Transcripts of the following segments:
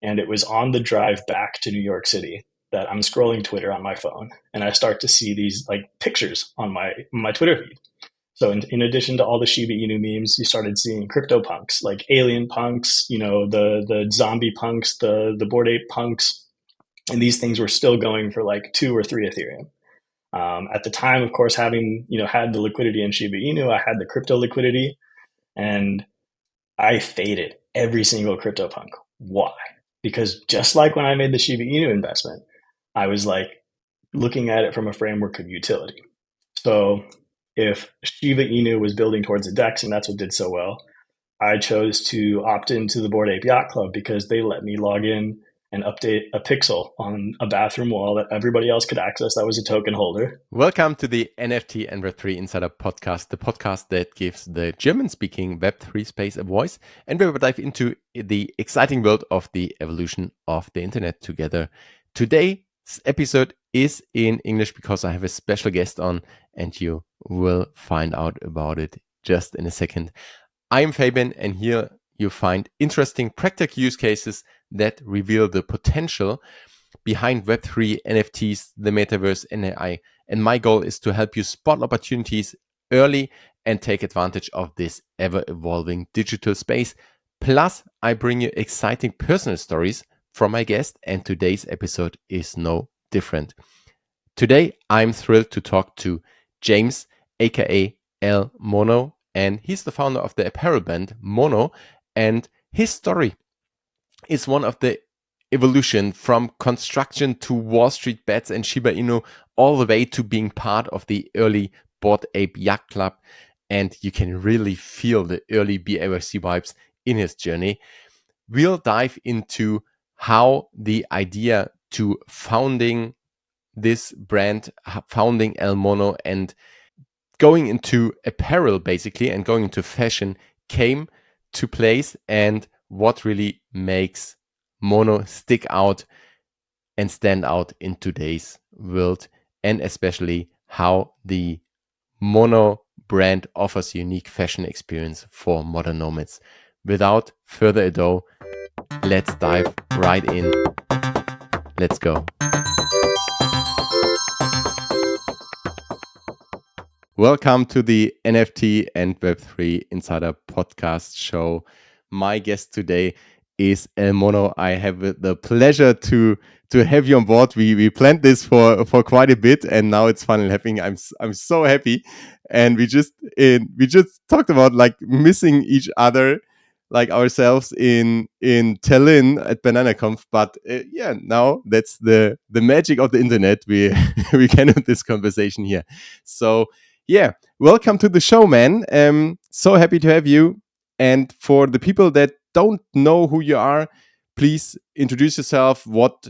And it was on the drive back to New York City that I'm scrolling Twitter on my phone, and I start to see these like pictures on my Twitter feed. So in addition to all the Shiba Inu memes, you started seeing crypto punks, like alien punks, the zombie punks, the Bored Ape punks, and these things were still going for like 2 or 3 Ethereum. At the time, of course, having had the liquidity in Shiba Inu, I had the crypto liquidity, and I faded every single crypto punk. Why? Because just like when I made the Shiba Inu investment, I was like looking at it from a framework of utility. So if Shiba Inu was building towards a DEX and that's what did so well, I chose to opt into the Bored Ape Yacht Club because they let me log in and update a pixel on a bathroom wall that everybody else could access that was a token holder. Welcome to the NFT and Web3 Insider Podcast, the podcast that gives the German-speaking Web3 space a voice, and where we dive into the exciting world of the evolution of the internet together. Today's episode is in English because I have a special guest on, and you will find out about it just in a second. I'm Fabian, and here you find interesting practical use cases that reveal the potential behind Web3, NFTs, the metaverse, and AI. And my goal is to help you spot opportunities early and take advantage of this ever-evolving digital space. Plus, I bring you exciting personal stories from my guest, and today's episode is no different. Today, I'm thrilled to talk to James, aka El Mono, and he's the founder of the apparel band Mono, and his story is one of the evolution from construction to Wall Street bets and Shiba Inu, all the way to being part of the early Bored Ape Yacht Club. And you can really feel the early BAYC vibes in his journey. We'll dive into how the idea to founding this brand, founding El Mono, and going into apparel basically and going into fashion came to place, and what really makes Mono stick out and stand out in today's world, and especially how the Mono brand offers unique fashion experience for modern nomads. Without further ado, let's dive right in. Let's go. Welcome to the NFT and Web3 Insider Podcast show. My guest today is El Mono. I have the pleasure to have you on board. We planned this for quite a bit, and now it's finally happening. I'm so happy, and we just talked about like missing each other, like ourselves in Tallinn at BananaConf. But now that's the magic of the internet. We we can have this conversation here. So yeah, welcome to the show, man. So happy to have you. And for the people that don't know who you are, please introduce yourself. What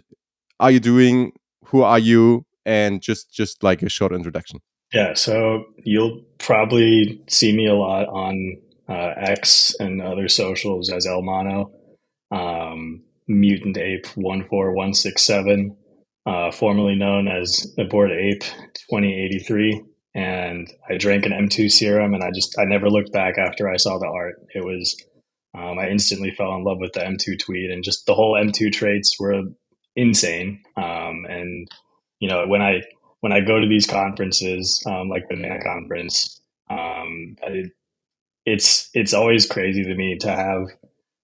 are you doing? Who are you? And just like a short introduction. Yeah, so you'll probably see me a lot on X and other socials as El Mono, Mutant Ape 14167, formerly known as the Bored Ape 2083. And I drank an M2 serum, and I never looked back after I saw the art. It was I instantly fell in love with the M2 tweet, and just the whole M2 traits were insane. And when I go to these conferences, like the Banana conference, it's always crazy to me to have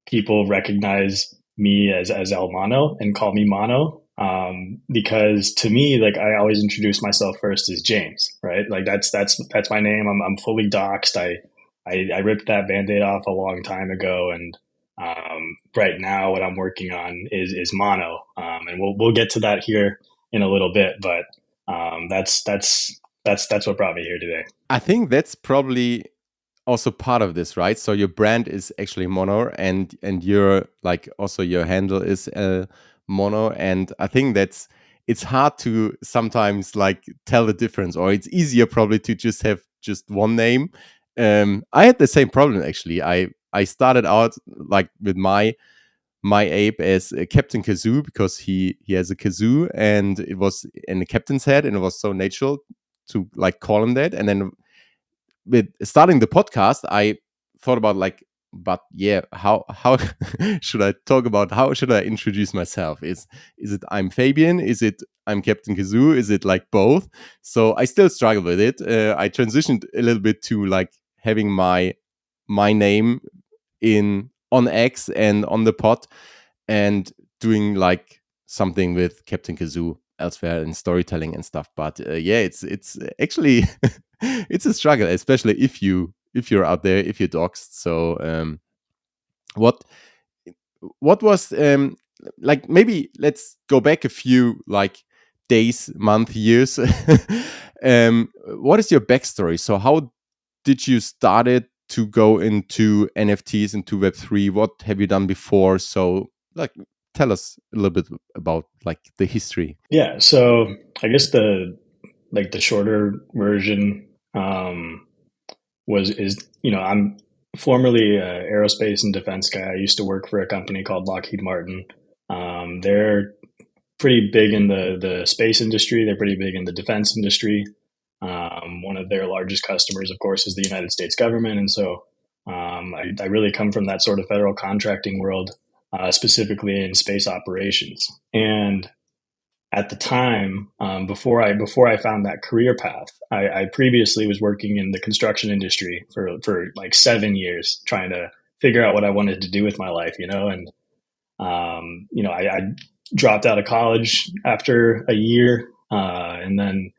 people recognize me as El Mono and call me Mono. Because to me, like I always introduce myself first as James, right? Like that's my name. I'm fully doxxed. I ripped that Band-Aid off a long time ago, and right now what I'm working on is Mono, and we'll get to that here in a little bit. But that's what brought me here today. I think that's probably also part of this, right? So your brand is actually Mono, and your like also your handle is Mono, and I think it's hard to sometimes like tell the difference, or it's easier probably to just have just one name. I had the same problem actually. I started out like with my ape as Captain Kazoo because he has a kazoo and it was in the captain's head, and it was so natural to like call him that. And then with starting the podcast, I thought about like but yeah, how should I talk about, how should I introduce myself? Is it I'm Fabian? Is it I'm Captain Kazoo? Is it like both? So I still struggle with it. I transitioned a little bit to like having my name in on X and on the pod, and doing like something with Captain Kazoo elsewhere in storytelling and stuff. But yeah, it's actually it's a struggle, especially if you're out there, if you're doxxed. So what what was like, maybe let's go back a few like days, month, years. What is your backstory? So how did you started to go into NFTs, into Web3? What have you done before? So like, tell us a little bit about like the history. Yeah, so I guess the shorter version is I'm formerly an aerospace and defense guy. I used to work for a company called Lockheed Martin. They're pretty big in the space industry. They're pretty big in the defense industry. One of their largest customers, of course, is the United States government, and so I really come from that sort of federal contracting world, specifically in space operations. And at the time, before I found that career path, I previously was working in the construction industry for like 7 years, trying to figure out what I wanted to do with my life, and I dropped out of college after a year, and then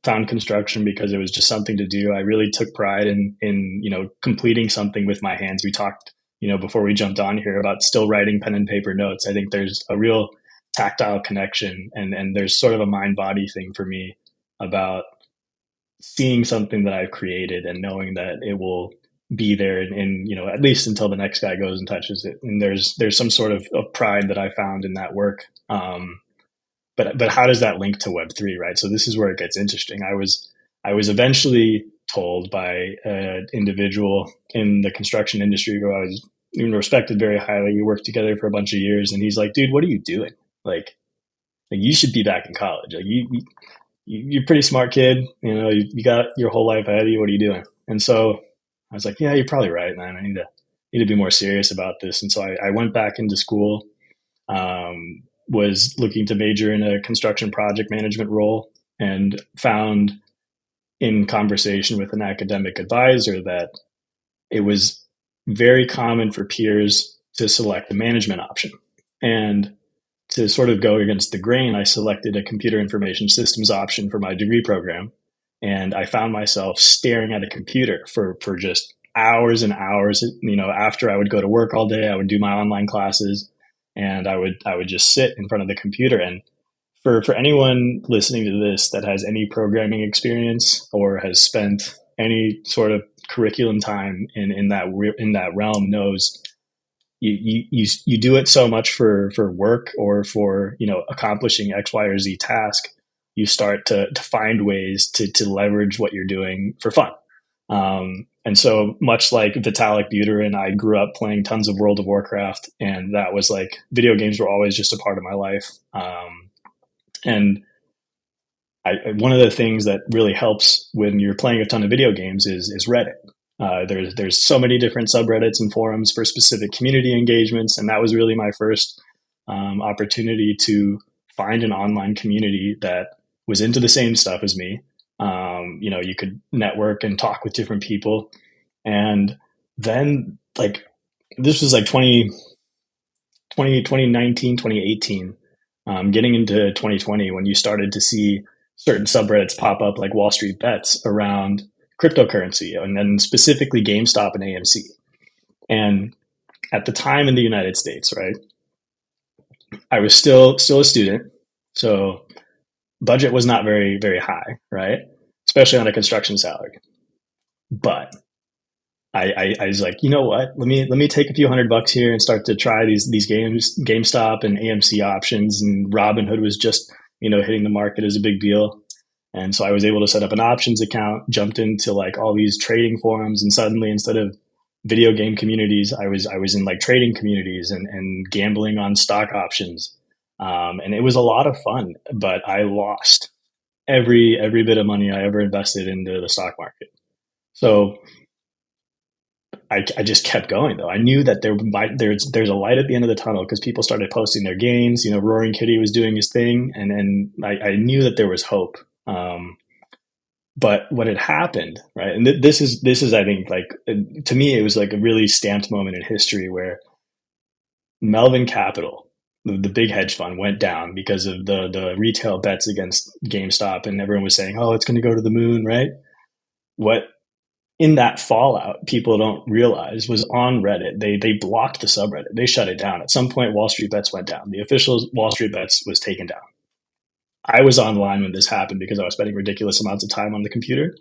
found construction because it was just something to do. I really took pride in completing something with my hands. We talked before we jumped on here about still writing pen and paper notes. I think there's a real tactile connection, and there's sort of a mind body thing for me about seeing something that I've created and knowing that it will be there and at least until the next guy goes and touches it. And there's some sort of pride that I found in that work. But how does that link to Web3, right? So this is where it gets interesting. I was eventually told by an individual in the construction industry who I was even respected very highly. We worked together for a bunch of years, and he's like, "Dude, what are you doing? Like you should be back in college. Like you're a pretty smart kid. You got your whole life ahead of you. What are you doing?" And so I was like, "Yeah, you're probably right, man. I need to be more serious about this." And so I went back into school. Was looking to major in a construction project management role, and found in conversation with an academic advisor that it was very common for peers to select the management option. And to sort of go against the grain, I selected a computer information systems option for my degree program. And I found myself staring at a computer for just hours and hours. After I would go to work all day, I would do my online classes, and I would just sit in front of the computer. And for anyone listening to this that has any programming experience or has spent any sort of curriculum time in that realm knows you do it so much for work or for accomplishing X, Y, or Z task. You start to find ways to leverage what you're doing for fun. And so much like Vitalik Buterin, I grew up playing tons of World of Warcraft, and that was like video games were always just a part of my life. And one of the things that really helps when you're playing a ton of video games is Reddit. There's so many different subreddits and forums for specific community engagements, and that was really my first opportunity to find an online community that was into the same stuff as me. You could network and talk with different people, and then like this was like 2019, 2018, getting into 2020 when you started to see certain subreddits pop up like Wall Street Bets around cryptocurrency, and then specifically GameStop and AMC. And at the time in the United States, right, I was still a student, so budget was not very, very high, right, especially on a construction salary. But I was like, you know what? Let me take a few $100 here and start to try these games, GameStop and AMC options. And Robinhood was just hitting the market as a big deal, and so I was able to set up an options account, jumped into like all these trading forums, and suddenly instead of video game communities, I was in like trading communities and gambling on stock options, and it was a lot of fun. But I lost every bit of money I ever invested into the stock market. So I just kept going though. I knew that there's a light at the end of the tunnel because people started posting their gains. Roaring Kitty was doing his thing, and I knew that there was hope. But what had happened, right? And this is I think, like, to me, it was like a really stamped moment in history where Melvin Capital, the big hedge fund, went down because of the retail bets against GameStop, and everyone was saying, "Oh, it's going to go to the moon," right? What in that fallout people don't realize was on Reddit, they blocked the subreddit. They shut it down. At some point, Wall Street Bets went down. The official Wall Street Bets was taken down. I was online when this happened because I was spending ridiculous amounts of time on the computer.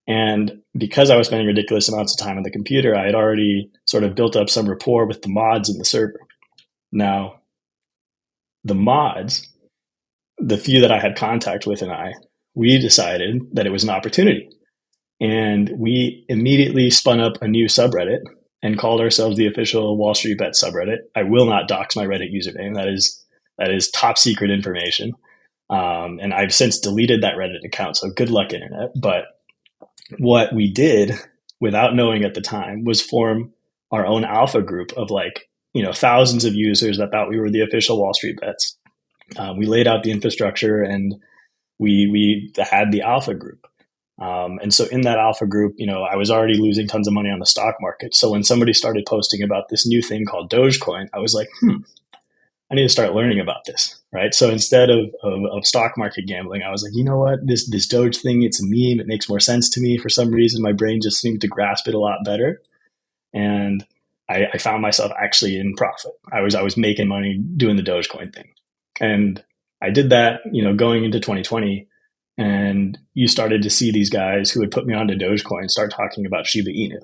And because I was spending ridiculous amounts of time on the computer, I had already sort of built up some rapport with the mods in the server. Now, the mods, the few that I had contact with, we decided that it was an opportunity. And we immediately spun up a new subreddit and called ourselves the official Wall Street Bet subreddit. I will not dox my Reddit username. That is top secret information. And I've since deleted that Reddit account. So good luck, internet. But what we did, without knowing at the time, was form our own alpha group of thousands of users that thought we were the official Wall Street Bets. We laid out the infrastructure, and we had the alpha group. And so in that alpha group, I was already losing tons of money on the stock market. So when somebody started posting about this new thing called Dogecoin, I was like, I need to start learning about this, right? So instead of stock market gambling, I was like, you know what, this Doge thing, it's a meme. It makes more sense to me. For some reason, my brain just seemed to grasp it a lot better. And I found myself actually in profit. I was making money doing the Dogecoin thing. And I did that, going into 2020. And you started to see these guys who had put me onto Dogecoin start talking about Shiba Inu.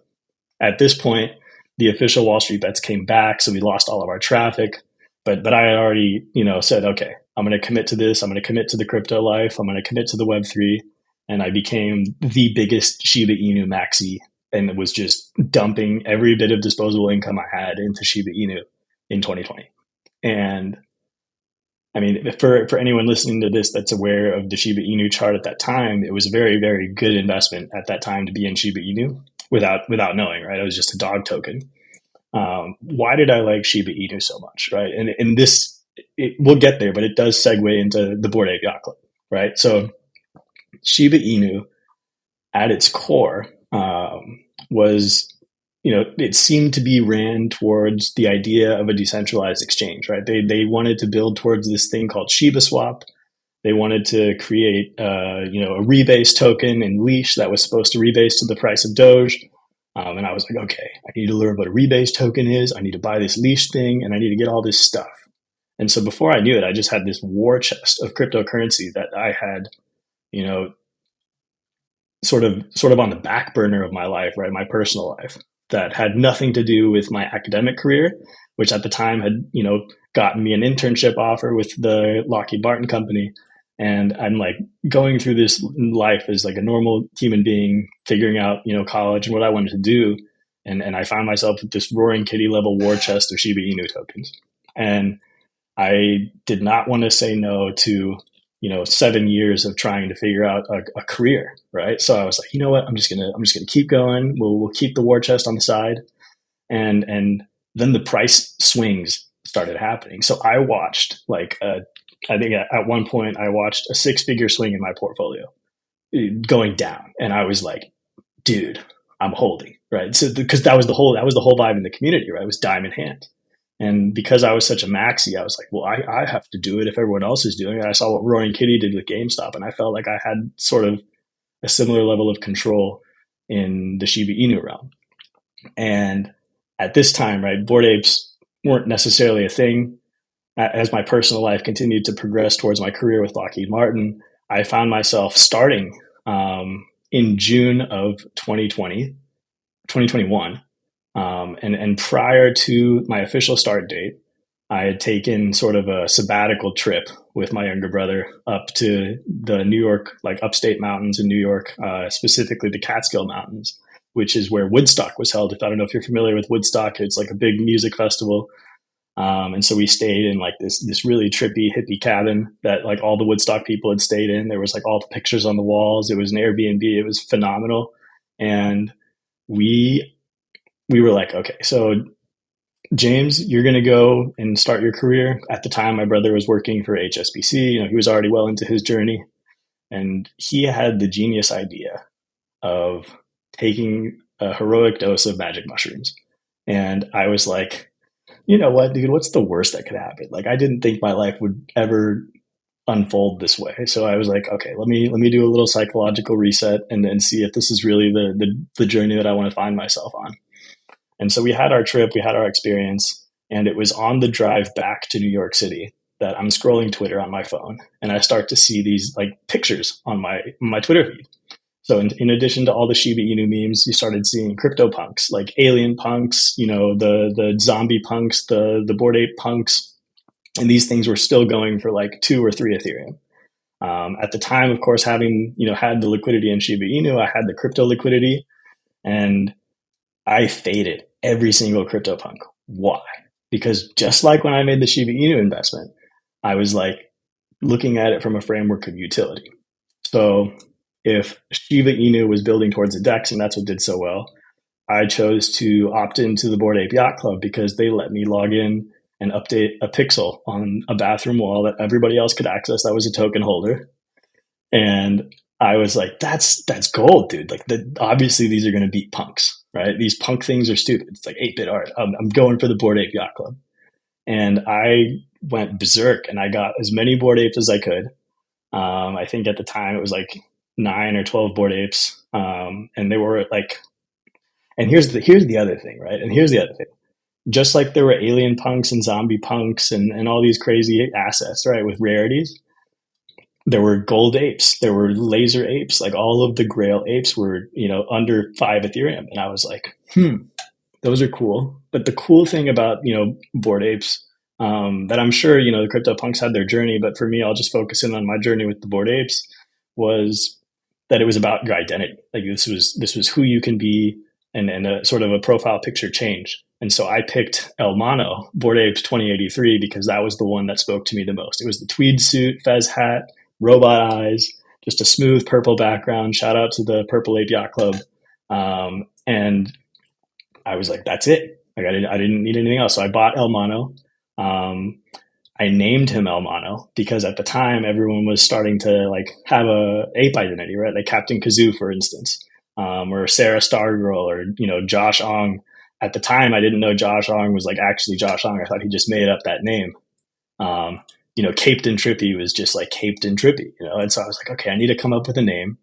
At this point, the official Wall Street Bets came back, so we lost all of our traffic. But I had already, said, okay, I'm going to commit to this. I'm going to commit to the crypto life. I'm going to commit to the Web3. And I became the biggest Shiba Inu maxi, and was just dumping every bit of disposable income I had into Shiba Inu in 2020. And I mean, for anyone listening to this that's aware of the Shiba Inu chart at that time, it was a very, very good investment at that time to be in Shiba Inu without knowing, right? It was just a dog token. Why did I like Shiba Inu so much, right? And we'll get there, but it does segue into the Bored Ape Yacht Club, right? So Shiba Inu, at its core, was, it seemed to be ran towards the idea of a decentralized exchange, right? They wanted to build towards this thing called Shiba Swap. They wanted to create, a rebase token and leash that was supposed to rebase to the price of Doge. And I was like, okay, I need to learn what a rebase token is. I need to buy this leash thing, and I need to get all this stuff. And so before I knew it, I just had this war chest of cryptocurrency that I had, sort of on the back burner of my life, right? My personal life, that had nothing to do with my academic career, which at the time had, gotten me an internship offer with the Lockheed Martin company. And I'm like going through this life as like a normal human being, figuring out, college and what I wanted to do. And I found myself with this Roaring Kitty level war chest of Shiba Inu tokens. And I did not want to say no to, 7 years of trying to figure out a career, right? So I was like, you know what, I'm just gonna keep going. We'll keep the war chest on the side, and then the price swings started happening. So I watched I think at one point I watched a 6-figure swing in my portfolio going down, and I was like, dude, I'm holding, right? So because that was the whole vibe in the community, right? It was diamond hand. And because I was such a maxi, I was like, well, I have to do it if everyone else is doing it. I saw what Roaring Kitty did with GameStop, and I felt like I had sort of a similar level of control in the Shiba Inu realm. And at this time, right, Bored Apes weren't necessarily a thing. As my personal life continued to progress towards my career with Lockheed Martin, I found myself starting in June of 2021. And prior to my official start date, I had taken sort of a sabbatical trip with my younger brother up to the New York, like upstate mountains in New York, specifically the Catskill Mountains, which is where Woodstock was held. I don't know if you're familiar with Woodstock. It's like a big music festival. And so we stayed in like this really trippy hippie cabin that like all the Woodstock people had stayed in. There was like all the pictures on the walls. It was an Airbnb. It was phenomenal. And we we were like, okay, so James, you're going to go and start your career. At the time, my brother was working for HSBC. He was already well into his journey, and he had the genius idea of taking a heroic dose of magic mushrooms. And I was like, you know what, dude, what's the worst that could happen? Like, I didn't think my life would ever unfold this way. So I was like, okay, let me do a little psychological reset and then see if this is really the journey that I want to find myself on. And so we had our trip, we had our experience, and it was on the drive back to New York City that I'm scrolling Twitter on my phone, and I start to see these like pictures on my Twitter feed. So in addition to all the Shiba Inu memes, you started seeing crypto punks, like alien punks, the zombie punks, the Bored Ape punks, and these things were still going for like 2 or 3 Ethereum. At the time, of course, having had the liquidity in Shiba Inu, I had the crypto liquidity, and I faded every single crypto punk. Why? Because just like when I made the Shiba Inu investment, I was like looking at it from a framework of utility. So if Shiba Inu was building towards a DEX and that's what did so well, I chose to opt into the Bored Ape Yacht Club because they let me log in and update a pixel on a bathroom wall that everybody else could access that was a token holder. And I was like, that's gold, dude. Like, obviously these are going to beat punks, right? These punk things are stupid. It's like 8-bit art. I'm going for the Bored Ape Yacht Club. And I went berserk and I got as many Bored Apes as I could. I think at the time it was like 9 or 12 Bored Apes. And they were like, and here's the other thing, right? And here's the other thing. Just like there were alien punks and zombie punks and all these crazy assets, right, with rarities, there were gold apes, there were laser apes, like all of the grail apes were, under 5 Ethereum. And I was like, those are cool. But the cool thing about, Bored Apes, that I'm sure, the crypto punks had their journey, but for me, I'll just focus in on my journey with the Bored Apes, was that it was about your identity. Like this was who you can be and a sort of a profile picture change. And so I picked El Mono, Bored Apes 2083, because that was the one that spoke to me the most. It was the tweed suit, fez hat, robot eyes, just a smooth purple background. Shout out to the Purple Ape Yacht Club. And I was like, that's it. Like I didn't need anything else. So I bought El Mono. I named him El Mono because at the time everyone was starting to like have a ape identity, right? Like Captain Kazoo, for instance, or Sarah Stargirl, or Josh Ong. At the time, I didn't know Josh Ong was like actually Josh Ong. I thought he just made up that name. Caped and Trippy was just like Caped and Trippy, And so I was like, okay, I need to come up with a name.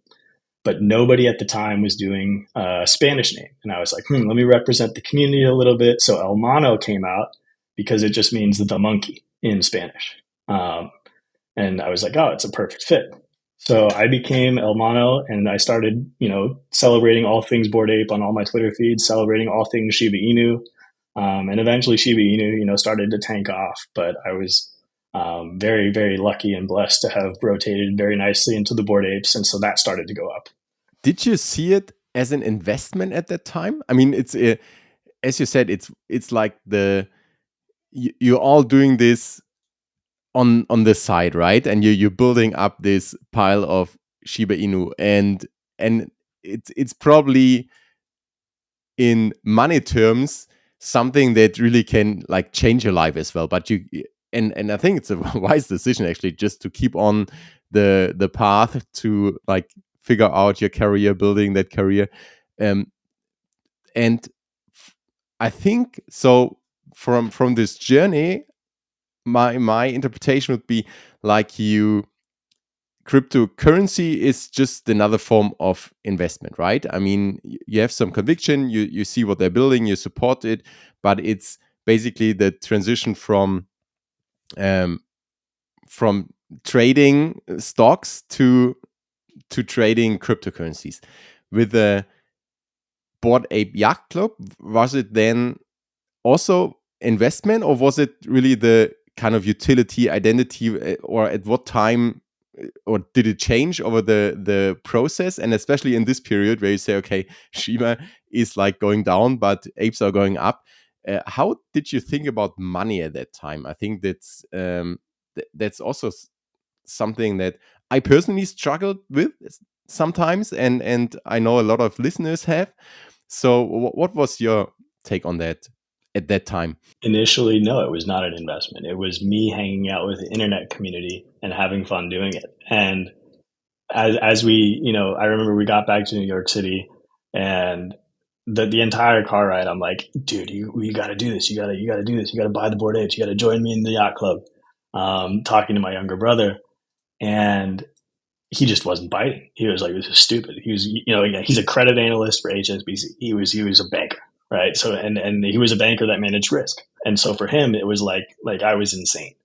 But nobody at the time was doing a Spanish name. And I was like, let me represent the community a little bit. So El Mono came out because it just means the monkey in Spanish. And I was like, oh, it's a perfect fit. So I became El Mono and I started, celebrating all things Bored Ape on all my Twitter feeds, celebrating all things Shiba Inu. And eventually Shiba Inu, started to tank off. But I was very, very lucky and blessed to have rotated very nicely into the Bored Apes. And so that started to go up. Did you see it as an investment at that time? I mean, it's as you said, it's like you're all doing this on the side, right? And you're building up this pile of Shiba Inu, and it's probably in money terms something that really can like change your life as well. But and I think it's a wise decision actually, just to keep on the path to like figure out your career, building that career, and I think so. From this journey, my interpretation would be like cryptocurrency is just another form of investment, right? I mean, you have some conviction, you see what they're building, you support it, but it's basically the transition from trading stocks to trading cryptocurrencies. With the Bored Ape Yacht Club, was it then also investment, or was it really the kind of utility identity, or at what time, or did it change over the process? And especially in this period where you say, okay, Shiba is like going down, but apes are going up. How did you think about money at that time? I think that's also something that I personally struggled with sometimes, and I know a lot of listeners have. So what was your take on that at that time? Initially, no, it was not an investment. It was me hanging out with the internet community and having fun doing it. And as we, I remember we got back to New York City, and the entire car ride, I'm like, dude, you got to do this. You got to do this. You got to buy the Bored Apes. You got to join me in the yacht club. Talking to my younger brother, and he just wasn't biting. He was like, this is stupid. He was, he's a credit analyst for HSBC. He was a banker, right? So, and he was a banker that managed risk. And so for him, it was like I was insane.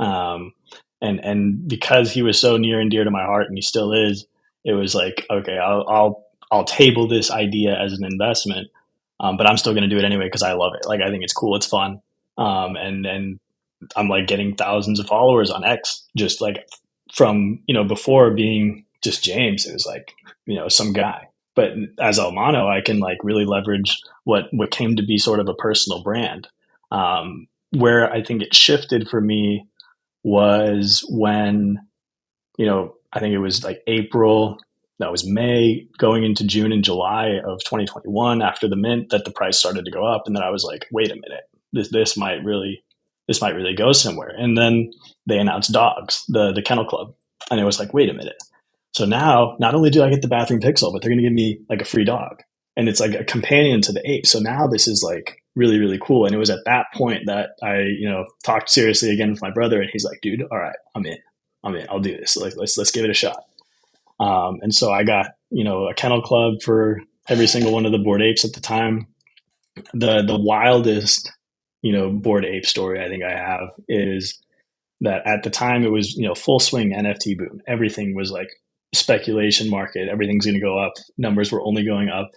And because he was so near and dear to my heart, and he still is, it was like, okay, I'll table this idea as an investment, but I'm still going to do it anyway because I love it. Like, I think it's cool, it's fun, and I'm like getting thousands of followers on X, just like from before being just James, it was like some guy. But as Almano, I can like really leverage what came to be sort of a personal brand. Where I think it shifted for me was when, I think it was like April, that was May, going into June and July of 2021 after the mint, that the price started to go up. And then I was like, wait a minute, this might really go somewhere. And then they announced dogs, the Kennel Club. And it was like, wait a minute. So now not only do I get the bathroom pixel, but they're going to give me like a free dog. And it's like a companion to the ape. So now this is like really, really cool. And it was at that point that I, talked seriously again with my brother, and he's like, dude, all right, I'm in. I'll do this. Like, let's give it a shot. And so I got, a kennel club for every single one of the Bored Apes at the time. The wildest, Bored Ape story I think I have is that at the time it was, full swing NFT boom. Everything was like speculation market. Everything's going to go up. Numbers were only going up.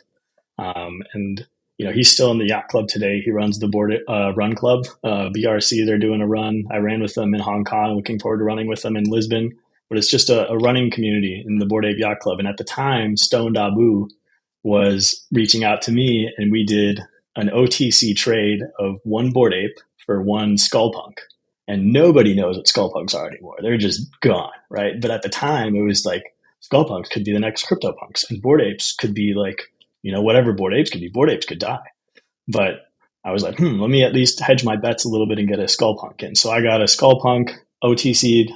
And he's still in the yacht club today. He runs the Bored Run Club, BRC. They're doing a run. I ran with them in Hong Kong. Looking forward to running with them in Lisbon. But it's just a running community in the Bored Ape Yacht Club. And at the time, Stoned Abu was reaching out to me, and we did an OTC trade of one Bored Ape for one Skullpunk. And nobody knows what Skullpunks are anymore. They're just gone, right? But at the time, it was like Skullpunks could be the next CryptoPunks, and Bored Apes could be like, whatever Bored Apes could be. Bored Apes could die. But I was like, let me at least hedge my bets a little bit and get a Skullpunk in. So I got a Skullpunk OTC'd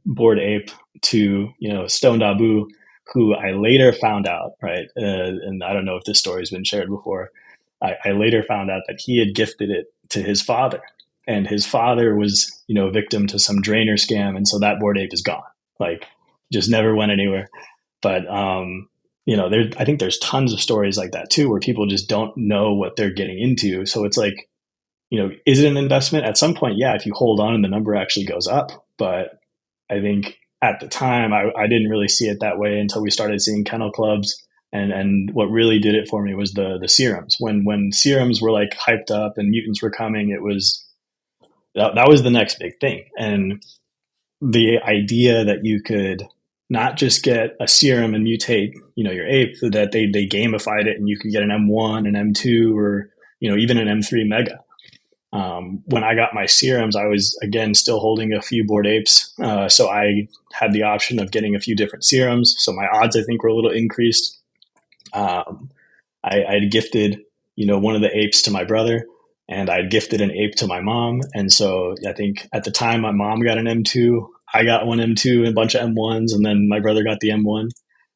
Bored Ape to, Stoned Abu, who I later found out, right? And I don't know if this story has been shared before. I later found out that he had gifted it to his father, and his father was, victim to some drainer scam. And so that Bored Ape is gone, like just never went anywhere. But, I think there's tons of stories like that too, where people just don't know what they're getting into. So it's like, is it an investment? At some point, yeah, if you hold on and the number actually goes up. But I think at the time, I didn't really see it that way until we started seeing kennel clubs. And what really did it for me was the serums. When serums were like hyped up and mutants were coming, it was that was the next big thing. And the idea that you could not just get a serum and mutate, your ape, that they gamified it, and you could get an M1, an M2, or even an M3 mega. When I got my serums, I was again still holding a few Bored Apes, so I had the option of getting a few different serums. So my odds, I think, were a little increased. I had gifted, one of the apes to my brother, and I had gifted an ape to my mom. And so I think at the time, my mom got an M2, I got one M2 and a bunch of M1s, and then my brother got the M1.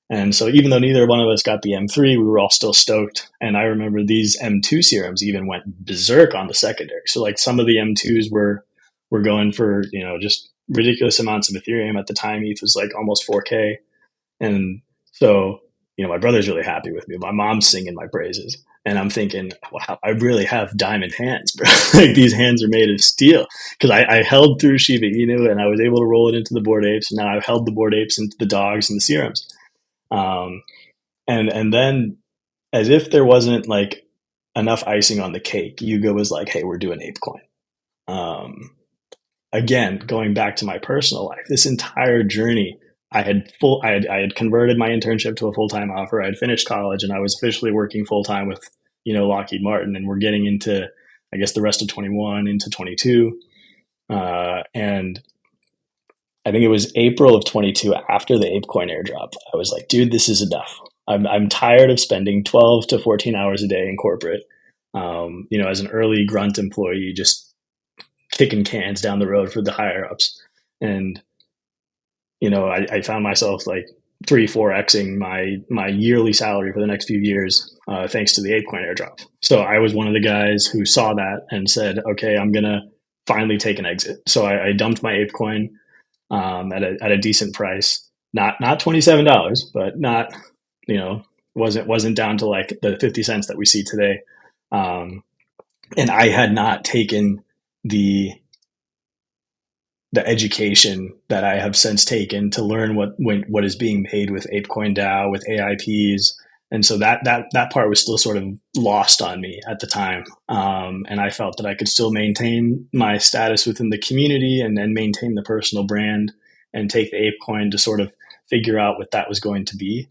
And so even though neither one of us got the M3, we were all still stoked. And I remember these M2 serums even went berserk on the secondary. So like some of the M2s were going for, just ridiculous amounts of Ethereum. At the time, ETH was like almost 4K. And so, my brother's really happy with me. My mom's singing my praises. And I'm thinking, wow, I really have diamond hands, bro. Like these hands are made of steel. Because I held through Shiba Inu, and I was able to roll it into the Bored Apes. And now I've held the Bored Apes into the dogs and the serums. And then, as if there wasn't like enough icing on the cake, Yuga was like, hey, we're doing ApeCoin. Again, going back to my personal life, this entire journey, I had converted my internship to a full-time offer. I had finished college, and I was officially working full-time with, Lockheed Martin, and we're getting into, I guess, the rest of 21 into 22. And I think it was April of 22 after the ApeCoin airdrop. I was like, dude, this is enough. I'm tired of spending 12 to 14 hours a day in corporate. as an early grunt employee, just kicking cans down the road for the higher ups. And, I found myself like 3-4xing my yearly salary for the next few years, thanks to the ApeCoin airdrop. So I was one of the guys who saw that and said, okay, I'm going to finally take an exit. So I dumped my ApeCoin at a decent price, not $27, but not, wasn't down to like the 50 cents that we see today. And I had not taken the education that I have since taken to learn what is being made with ApeCoin DAO, with AIPs. And so that part was still sort of lost on me at the time. And I felt that I could still maintain my status within the community and then maintain the personal brand and take the ApeCoin to sort of figure out what that was going to be.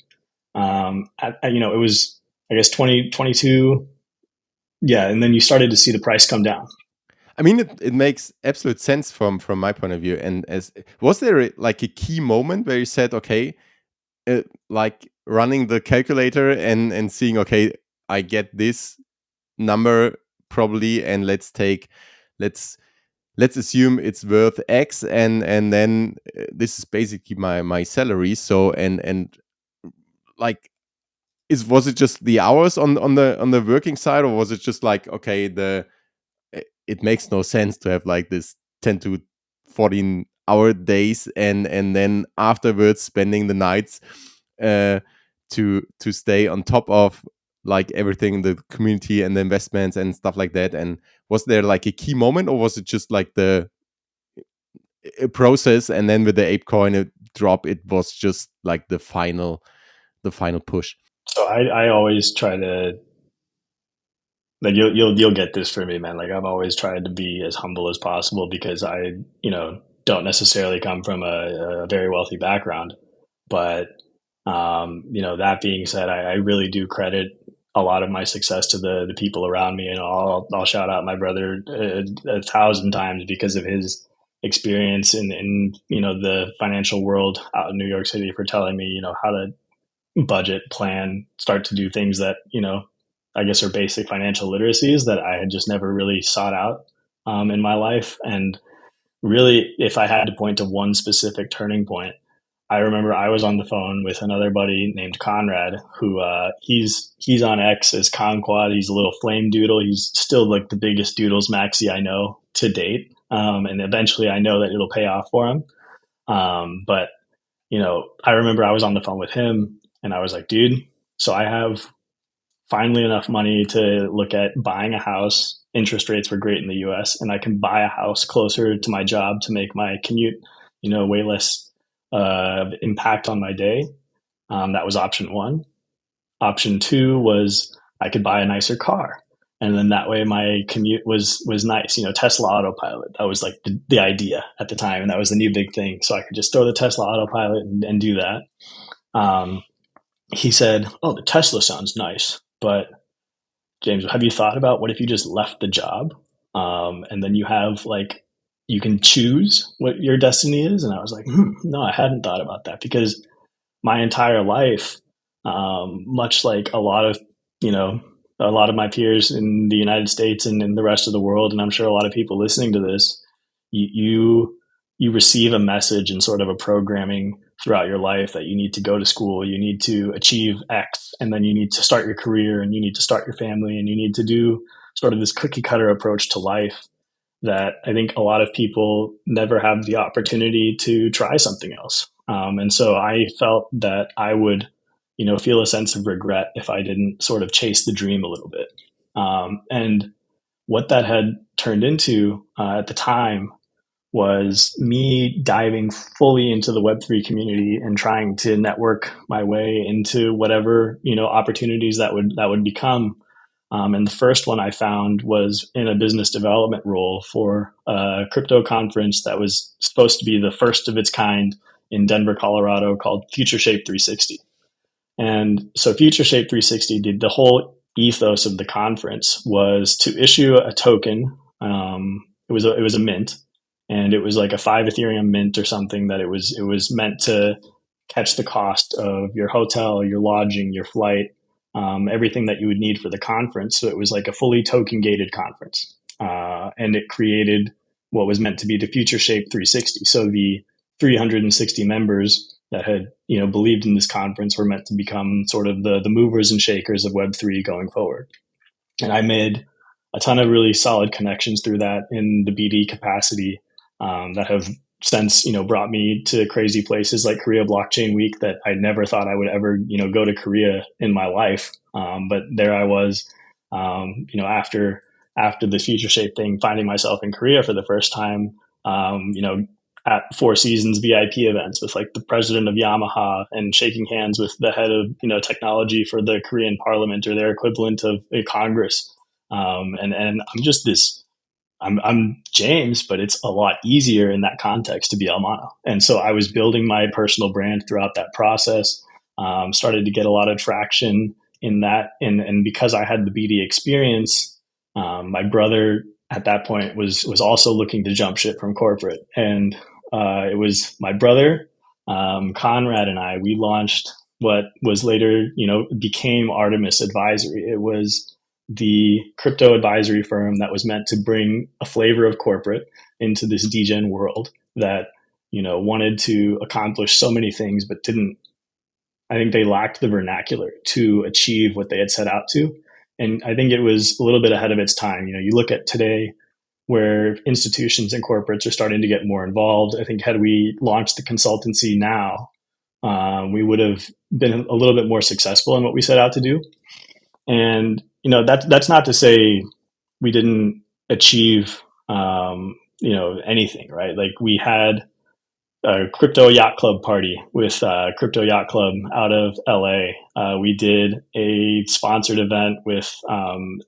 It was, I guess, 2022. Yeah. And then you started to see the price come down. I mean, it makes absolute sense from my point of view. And was there like a key moment where you said, okay, like running the calculator and seeing, okay, I get this number probably, and let's assume it's worth X, and then this is basically my salary. So and like, was it just the hours on the working side, or was it just like, okay, it makes no sense to have like this 10 to 14 hour days and then afterwards spending the nights to stay on top of like everything in the community and the investments and stuff like that? And was there like a key moment, or was it just like the process, and then with the ApeCoin drop, it was just like the final push? So I always try to, like, you'll get this from me, man. Like, I've always tried to be as humble as possible because I, don't necessarily come from a very wealthy background. But, that being said, I really do credit a lot of my success to the people around me. And I'll shout out my brother 1,000 times because of his experience in the financial world out in New York City, for telling me, how to budget, plan, start to do things that, I guess are basic financial literacies that I had just never really sought out in my life. And really, if I had to point to one specific turning point, I remember I was on the phone with another buddy named Conrad, who he's on X as Conquad. He's a little flame doodle. He's still like the biggest doodles maxi I know to date. And eventually I know that it'll pay off for him. But, I remember I was on the phone with him and I was like, dude, so I have finally enough money to look at buying a house. Interest rates were great in the US, and I can buy a house closer to my job to make my commute, way less impact on my day. That was option one. Option two was I could buy a nicer car. And then that way my commute was nice, Tesla autopilot. That was like the idea at the time. And that was the new big thing. So I could just throw the Tesla autopilot and do that. He said, oh, the Tesla sounds nice. But James, have you thought about what if you just left the job and then you have like, you can choose what your destiny is? And I was like, no, I hadn't thought about that, because my entire life, much like a lot of my peers in the United States and in the rest of the world, and I'm sure a lot of people listening to this, you receive a message and sort of a programming throughout your life that you need to go to school, you need to achieve X, and then you need to start your career, and you need to start your family, and you need to do sort of this cookie cutter approach to life that I think a lot of people never have the opportunity to try something else. And so I felt that I would, feel a sense of regret if I didn't sort of chase the dream a little bit. And what that had turned into at the time was me diving fully into the Web3 community and trying to network my way into whatever, opportunities that would become. And the first one I found was in a business development role for a crypto conference that was supposed to be the first of its kind in Denver, Colorado, called Future Shape 360. And so Future Shape 360 did the whole ethos of the conference was to issue a token. It was a mint. And it was like a 5 Ethereum mint or something, that it was meant to catch the cost of your hotel, your lodging, your flight, everything that you would need for the conference. So it was like a fully token gated conference. And it created what was meant to be the Future Shape 360. So the 360 members that had, believed in this conference were meant to become sort of the movers and shakers of Web3 going forward. And I made a ton of really solid connections through that in the BD capacity that have since, brought me to crazy places like Korea Blockchain Week that I never thought I would ever, go to Korea in my life. But there I was, after the Future Shape thing, finding myself in Korea for the first time, at Four Seasons VIP events with like the president of Yamaha and shaking hands with the head of, technology for the Korean parliament or their equivalent of a Congress. And I'm just I'm James, but it's a lot easier in that context to be Almano. And so I was building my personal brand throughout that process, started to get a lot of traction in that. And because I had the BD experience, my brother at that point was also looking to jump ship from corporate. And it was my brother, Conrad, and we launched what was later, became Artemis Advisory. It was the crypto advisory firm that was meant to bring a flavor of corporate into this degen world that, wanted to accomplish so many things, but didn't. I think they lacked the vernacular to achieve what they had set out to. And I think it was a little bit ahead of its time. You look at today where institutions and corporates are starting to get more involved. I think had we launched the consultancy now, we would have been a little bit more successful in what we set out to do. And, that's not to say we didn't achieve, anything, right? Like we had a crypto yacht club party with Crypto Yacht Club out of LA. We did a sponsored event with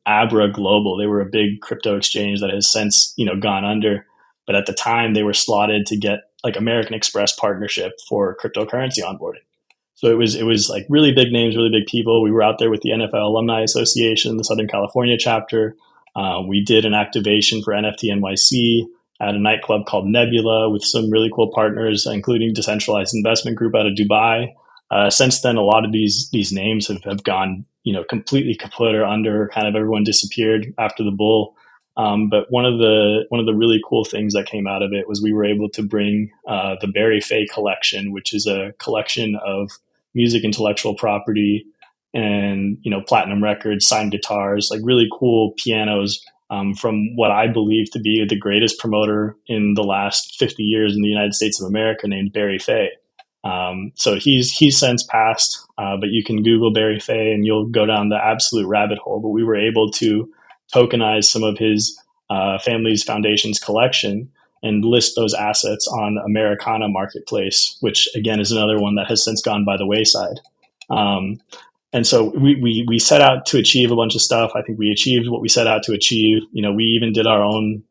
Abra Global. They were a big crypto exchange that has since, gone under. But at the time they were slotted to get like American Express partnership for cryptocurrency onboarding. So it was like really big names, really big people. We were out there with the NFL Alumni Association, the Southern California chapter. We did an activation for NFT NYC at a nightclub called Nebula with some really cool partners, including Decentralized Investment Group out of Dubai. Since then, a lot of these names have gone, completely kaput or under. Kind of everyone disappeared after the bull. But one of the really cool things that came out of it was we were able to bring the Barry Fay collection, which is a collection of music intellectual property and platinum records, signed guitars, like really cool pianos from what I believe to be the greatest promoter in the last 50 years in the United States of America, named Barry Fay. So he's since passed, but you can Google Barry Fay and you'll go down the absolute rabbit hole. But we were able to tokenize some of his family's foundation's collection and list those assets on Americana Marketplace, which again is another one that has since gone by the wayside. And so we set out to achieve a bunch of stuff. I think we achieved what we set out to achieve. We even did our own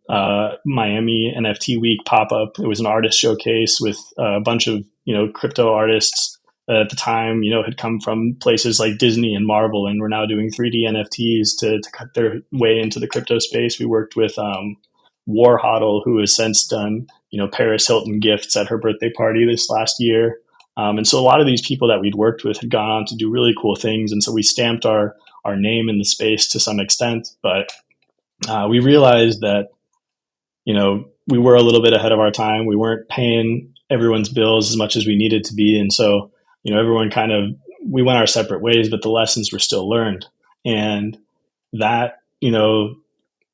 Miami NFT Week pop-up. It was an artist showcase with a bunch of, crypto artists that at the time, had come from places like Disney and Marvel, and were now doing 3D NFTs to cut their way into the crypto space. We worked with Warhodl, who has since done, Paris Hilton gifts at her birthday party this last year. And so a lot of these people that we'd worked with had gone on to do really cool things. And so we stamped our name in the space to some extent. But we realized that, we were a little bit ahead of our time. We weren't paying everyone's bills as much as we needed to be. And so, everyone we went our separate ways, but the lessons were still learned. And that,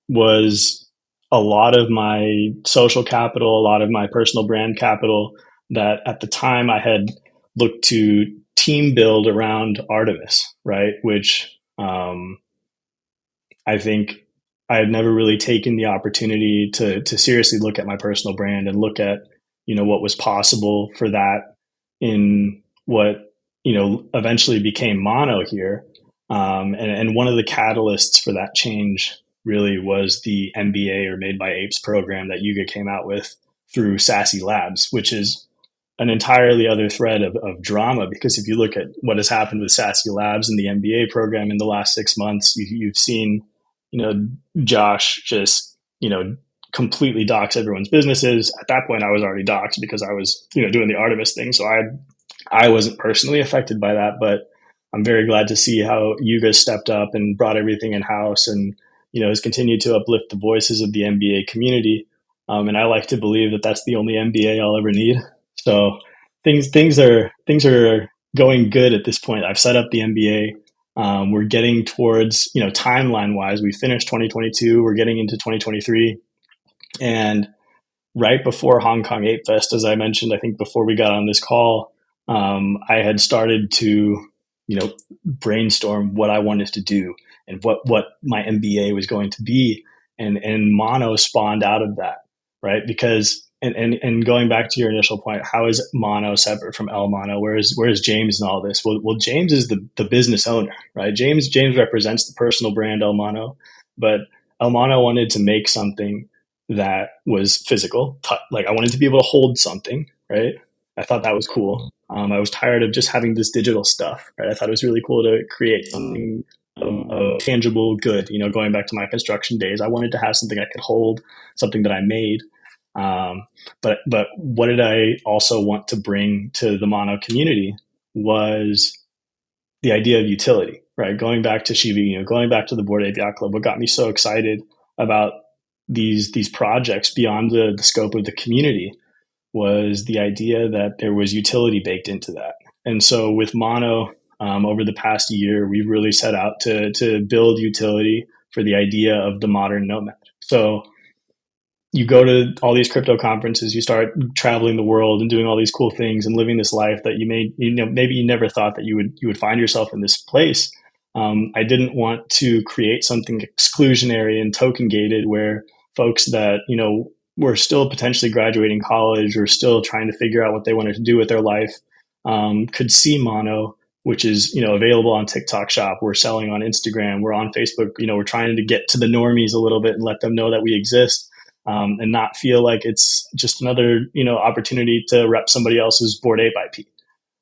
was a lot of my social capital, a lot of my personal brand capital that at the time I had looked to team build around Artemis, right? Which I think I had never really taken the opportunity to seriously look at my personal brand and look at, what was possible for that in what, eventually became Mono here. And one of the catalysts for that change really was the MBA, or Made by Apes program, that Yuga came out with through Sassy Labs, which is an entirely other thread of drama. Because if you look at what has happened with Sassy Labs and the MBA program in the last 6 months, you've seen, Josh just, completely dox everyone's businesses. At that point, I was already doxed because I was, doing the Artemis thing. So I wasn't personally affected by that, but I'm very glad to see how you guys stepped up and brought everything in house, and has continued to uplift the voices of the MBA community. And I like to believe that that's the only MBA I'll ever need. So things are going good at this point. I've set up the MBA. We're getting towards, timeline wise, we finished 2022. We're getting into 2023, and right before Hong Kong Ape Fest, as I mentioned, I think before we got on this call, I had started to, brainstorm what I wanted to do and what my MBA was going to be, and Mono spawned out of that, right? Because and going back to your initial point, how is Mono separate from El Mono? Where's James in all this? Well, James is the business owner, right? James represents the personal brand El Mono, but El Mono wanted to make something that was physical. Like I wanted to be able to hold something, right? I thought that was cool. I was tired of just having this digital stuff, right? I thought it was really cool to create something of tangible good. Going back to my construction days, I wanted to have something I could hold, something that I made. But what did I also want to bring to the Mono community was the idea of utility, right? Going back to Shiba Inu, going back to the Bored Ape Yacht Club, what got me so excited about these projects beyond the scope of the community was the idea that there was utility baked into that. And so with Mono, over the past year, we've really set out to build utility for the idea of the modern nomad. So you go to all these crypto conferences, you start traveling the world and doing all these cool things and living this life that maybe you never thought that you would find yourself in this place. I didn't want to create something exclusionary and token gated where folks that, were still potentially graduating college or still trying to figure out what they wanted to do with their life, could see Mono, which is, available on TikTok Shop. We're selling on Instagram. We're on Facebook. We're trying to get to the normies a little bit and let them know that we exist, and not feel like it's just another, opportunity to rep somebody else's Bored Ape IP.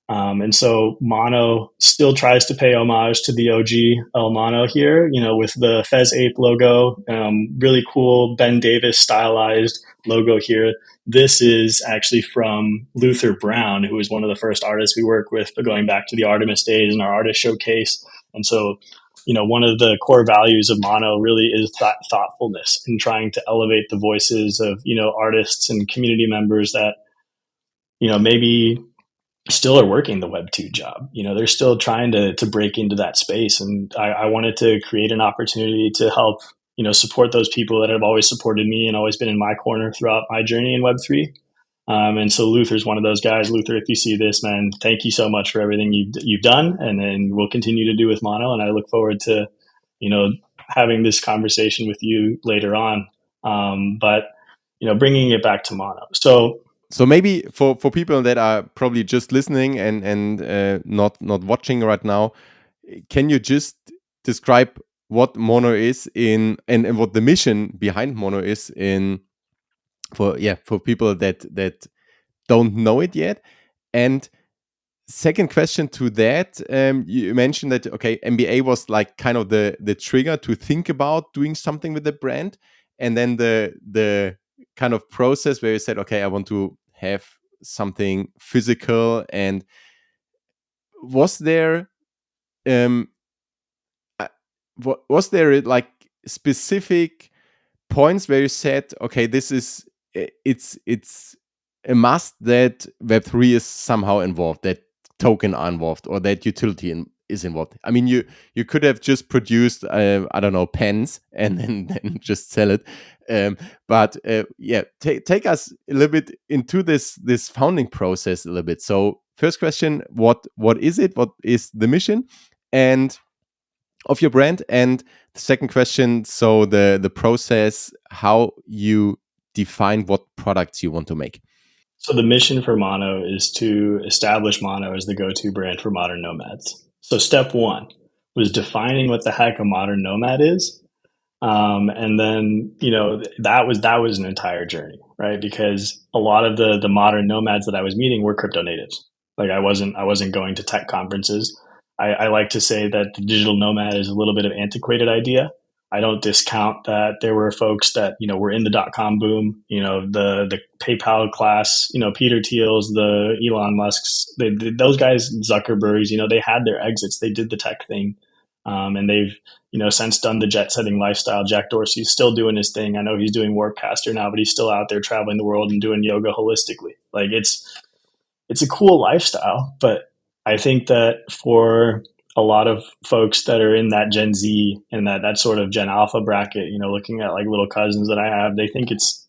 And so Mono still tries to pay homage to the OG El Mono here, with the Fez Ape logo, really cool Ben Davis stylized logo here. This is actually from Luther Brown, who was one of the first artists we worked with, going back to the Artemis days and our artist showcase. And so, one of the core values of Mono really is thoughtfulness and trying to elevate the voices of, artists and community members that, maybe still are working the Web2 job. They're still trying to break into that space. And I wanted to create an opportunity to help, support those people that have always supported me and always been in my corner throughout my journey in Web3. And so Luther's one of those guys. Luther, if you see this, man, thank you so much for everything you've done, and then we'll continue to do with Mono. And I look forward to, having this conversation with you later on. But bringing it back to Mono. So maybe for people that are probably just listening and not watching right now, can you just describe what Mono is and what the mission behind Mono is for people that don't know it yet? And second question to that, you mentioned that MBA was like kind of the trigger to think about doing something with the brand, and then the kind of process where you said, I want to have something physical. And was there like specific points where you said, this is it's a must that Web3 is somehow involved, that token are involved, or that utility is involved? I mean, you could have just produced I don't know, pens and then just sell it, but take us a little bit into this founding process a little bit. So first question, what is it? What is the mission and of your brand? And the second question, so the process, how you define what products you want to make. So the mission for Mono is to establish Mono as the go-to brand for modern nomads. So step one was defining what the heck a modern nomad is. And then, that was an entire journey, right? Because a lot of the modern nomads that I was meeting were crypto natives. Like I wasn't going to tech conferences. I like to say that the digital nomad is a little bit of an antiquated idea. I don't discount that there were folks that, were in the dot-com boom, the PayPal class, Peter Thiel's, the Elon Musk's, those guys, Zuckerberg's, they had their exits. They did the tech thing. And they've, since done the jet setting lifestyle. Jack Dorsey's still doing his thing. I know he's doing Warpcaster now, but he's still out there traveling the world and doing yoga holistically. Like it's a cool lifestyle, but I think that for a lot of folks that are in that Gen Z and that sort of Gen Alpha bracket, looking at like little cousins that I have, they think it's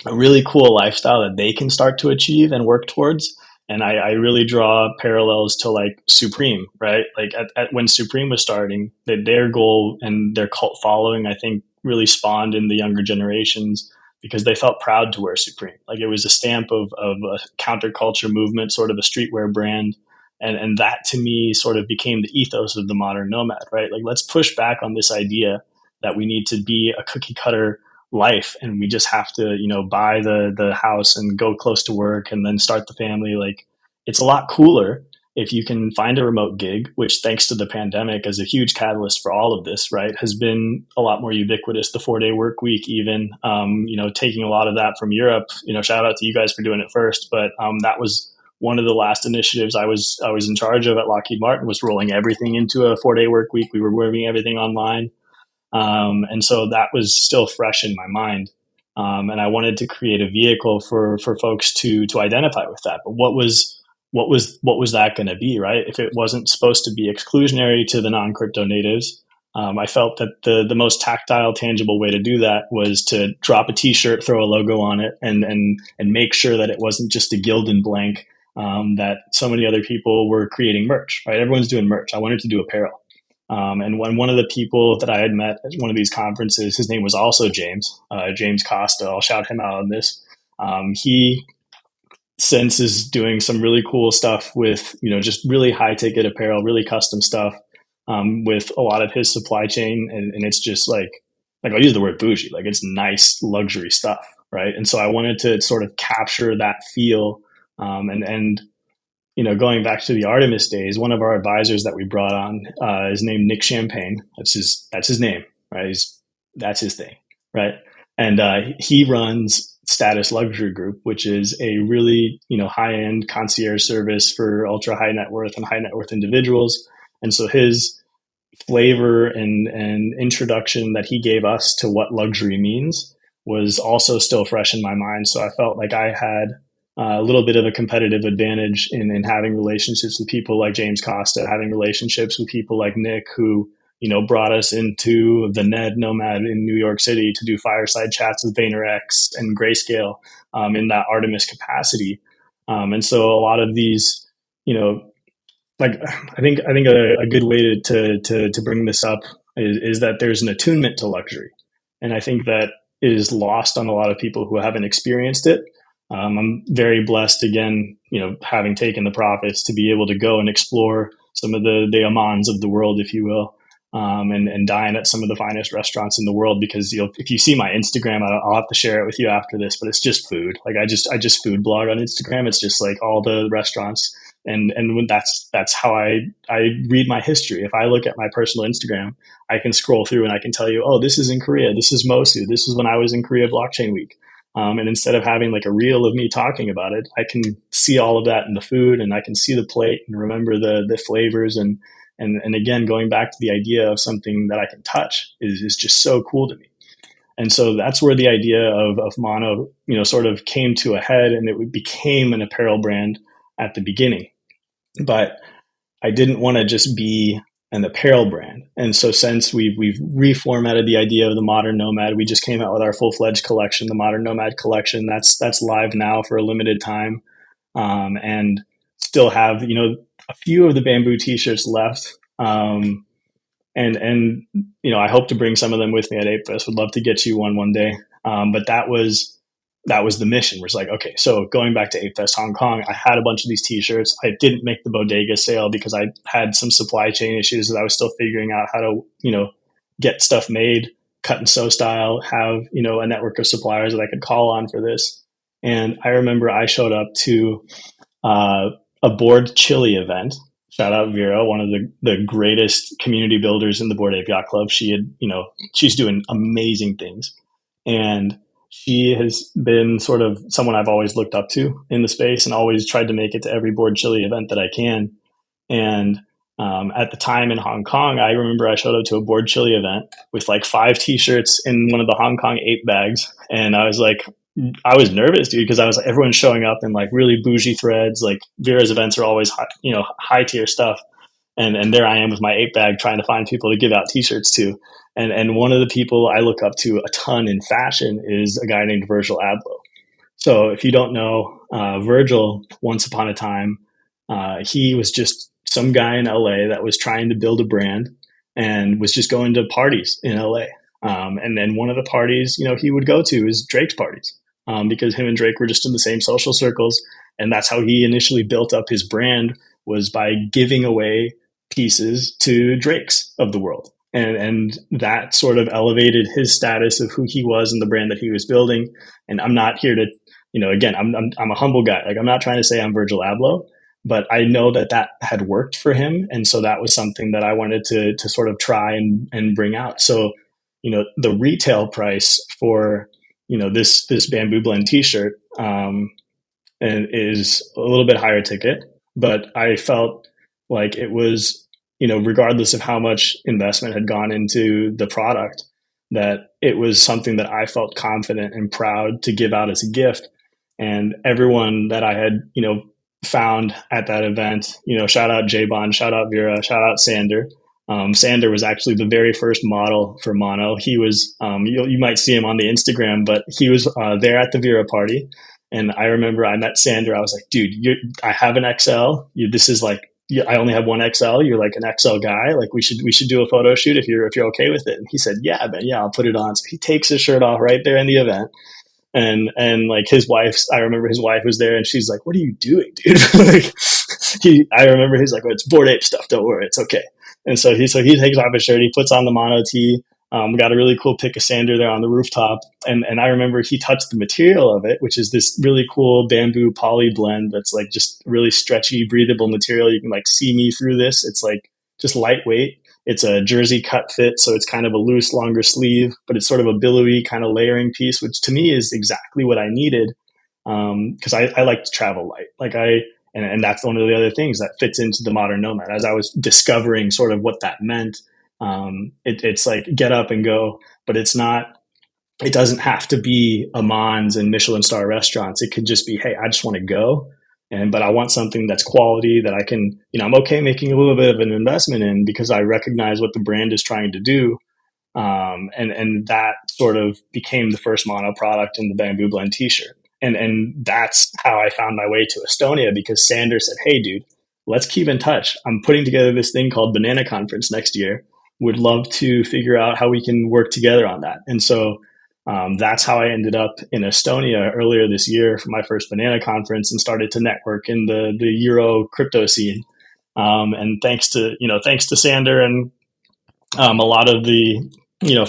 a really cool lifestyle that they can start to achieve and work towards. And I really draw parallels to like Supreme, right? Like when Supreme was starting, that their goal and their cult following, I think, really spawned in the younger generations because they felt proud to wear Supreme. Like it was a stamp of a counterculture movement, sort of a streetwear brand. And that to me sort of became the ethos of the modern nomad, right? Like let's push back on this idea that we need to be a cookie cutter life and we just have to, buy the house and go close to work and then start the family. Like it's a lot cooler if you can find a remote gig, which thanks to the pandemic as a huge catalyst for all of this, right, has been a lot more ubiquitous. The 4-day work week, even, taking a lot of that from Europe, shout out to you guys for doing it first. But that was one of the last initiatives I was in charge of at Lockheed Martin, was rolling everything into a 4-day work week. We were moving everything online. And so that was still fresh in my mind. And I wanted to create a vehicle for folks to identify with that. But what was that going to be, right? If it wasn't supposed to be exclusionary to the non-crypto natives, I felt that the most tactile, tangible way to do that was to drop a T-shirt, throw a logo on it, and make sure that it wasn't just a Gildan blank. That so many other people were creating merch, right? Everyone's doing merch. I wanted to do apparel. And when one of the people that I had met at one of these conferences, his name was also James Costa. I'll shout him out on this. He since is doing some really cool stuff with, just really high ticket apparel, really custom stuff, with a lot of his supply chain. And it's just like I'll use the word bougie, like it's nice luxury stuff. Right. And so I wanted to sort of capture that feel. And going back to the Artemis days, one of our advisors that we brought on is named Nick Champagne. That's his name, right? That's his thing, right? And he runs Status Luxury Group, which is a really high-end concierge service for ultra high net worth and high net worth individuals. And so his flavor and introduction that he gave us to what luxury means was also still fresh in my mind. So I felt like I had a little bit of a competitive advantage in having relationships with people like James Costa, having relationships with people like Nick, who, brought us into the Ned Nomad in New York City to do fireside chats with VaynerX and Grayscale in that Artemis capacity. And so a lot of these, like I think a good way to bring this up is that there's an attunement to luxury. And I think that is lost on a lot of people who haven't experienced it. I'm very blessed, again, having taken the profits to be able to go and explore some of the Amans of the world, if you will, and dine at some of the finest restaurants in the world. Because if you see my Instagram, I'll have to share it with you after this, but it's just food. Like I just food blog on Instagram. It's just like all the restaurants, and that's how I read my history. If I look at my personal Instagram, I can scroll through and I can tell you, oh, this is in Korea, this is Mosu, this is when I was in Korea Blockchain Week. And instead of having like a reel of me talking about it, I can see all of that in the food, and I can see the plate and remember the flavors. And again, going back to the idea of something that I can touch is just so cool to me. And so that's where the idea of Mono, sort of came to a head, and it became an apparel brand at the beginning. But I didn't want to just be an apparel brand. And so since we've reformatted the idea of the Modern Nomad, we just came out with our full-fledged collection, the Modern Nomad collection. That's live now for a limited time, and still have a few of the bamboo t-shirts left. And I hope to bring some of them with me at Ape Fest. Would love to get you one day. But that was the mission. We're like, okay, so going back to Ape Fest Hong Kong, I had a bunch of these t-shirts. I didn't make the bodega sale because I had some supply chain issues that I was still figuring out how to, get stuff made, cut and sew style, have, a network of suppliers that I could call on for this. And I remember I showed up to a board chili event Shout out Vera, one of the greatest community builders in the Bored Ape Yacht Club. She's doing amazing things. And she has been sort of someone I've always looked up to in the space and always tried to make it to every Bored Chili event that I can. And at the time in Hong Kong, I remember I showed up to a Bored Chili event with like 5 t-shirts in one of the Hong Kong ape bags. And I was nervous, dude, because I was like, everyone's showing up in like really bougie threads. Like Vera's events are always high tier stuff, and there I am with my ape bag trying to find people to give out t-shirts to. And one of the people I look up to a ton in fashion is a guy named Virgil Abloh. So if you don't know Virgil, once upon a time, he was just some guy in LA that was trying to build a brand and was just going to parties in LA. And then one of the parties, he would go to is Drake's parties, because him and Drake were just in the same social circles. And that's how he initially built up his brand, was by giving away pieces to Drakes of the world. And that sort of elevated his status of who he was and the brand that he was building. And I'm not here to, again, I'm a humble guy. Like, I'm not trying to say I'm Virgil Abloh, but I know that had worked for him. And so that was something that I wanted to sort of try and bring out. So, the retail price for, this bamboo blend t-shirt, and is a little bit higher ticket, but I felt like it was, regardless of how much investment had gone into the product, that it was something that I felt confident and proud to give out as a gift. And everyone that I had, found at that event, shout out J-Bond, shout out Vera, shout out Sander. Sander was actually the very first model for Mono. He was, you might see him on the Instagram, but he was there at the Vera party. And I remember I met Sander. I was like, dude, I have an XL. This is like, I only have one XL. You're like an XL guy. Like, we should do a photo shoot if you're okay with it. And he said, yeah, man, yeah, I'll put it on. So he takes his shirt off right there in the event. And like his wife, I remember his wife was there and she's like, what are you doing, dude? I remember he's like, well, it's Bored Ape stuff. Don't worry. It's okay. And so he takes off his shirt. He puts on the Mono tee. We got a really cool pic of Sander there on the rooftop. And I remember he touched the material of it, which is this really cool bamboo poly blend that's like just really stretchy, breathable material. You can like see me through this. It's like just lightweight. It's a jersey cut fit, so it's kind of a loose, longer sleeve, but it's sort of a billowy kind of layering piece, which to me is exactly what I needed, because I like to travel light. And that's one of the other things that fits into the modern nomad. As I was discovering sort of what that meant, it's like get up and go, but it's not. It doesn't have to be Aman's and Michelin star restaurants. It could just be, hey, I just want to go. But I want something that's quality that I can, I'm okay making a little bit of an investment in, because I recognize what the brand is trying to do. And that sort of became the first Mono product in the bamboo blend t-shirt. And that's how I found my way to Estonia, because Sander said, hey, dude, let's keep in touch. I'm putting together this thing called Banana Conference next year. Would love to figure out how we can work together on that. And so that's how I ended up in Estonia earlier this year for my first Banana Conference, and started to network in the Euro crypto scene. And thanks to Sander and a lot of the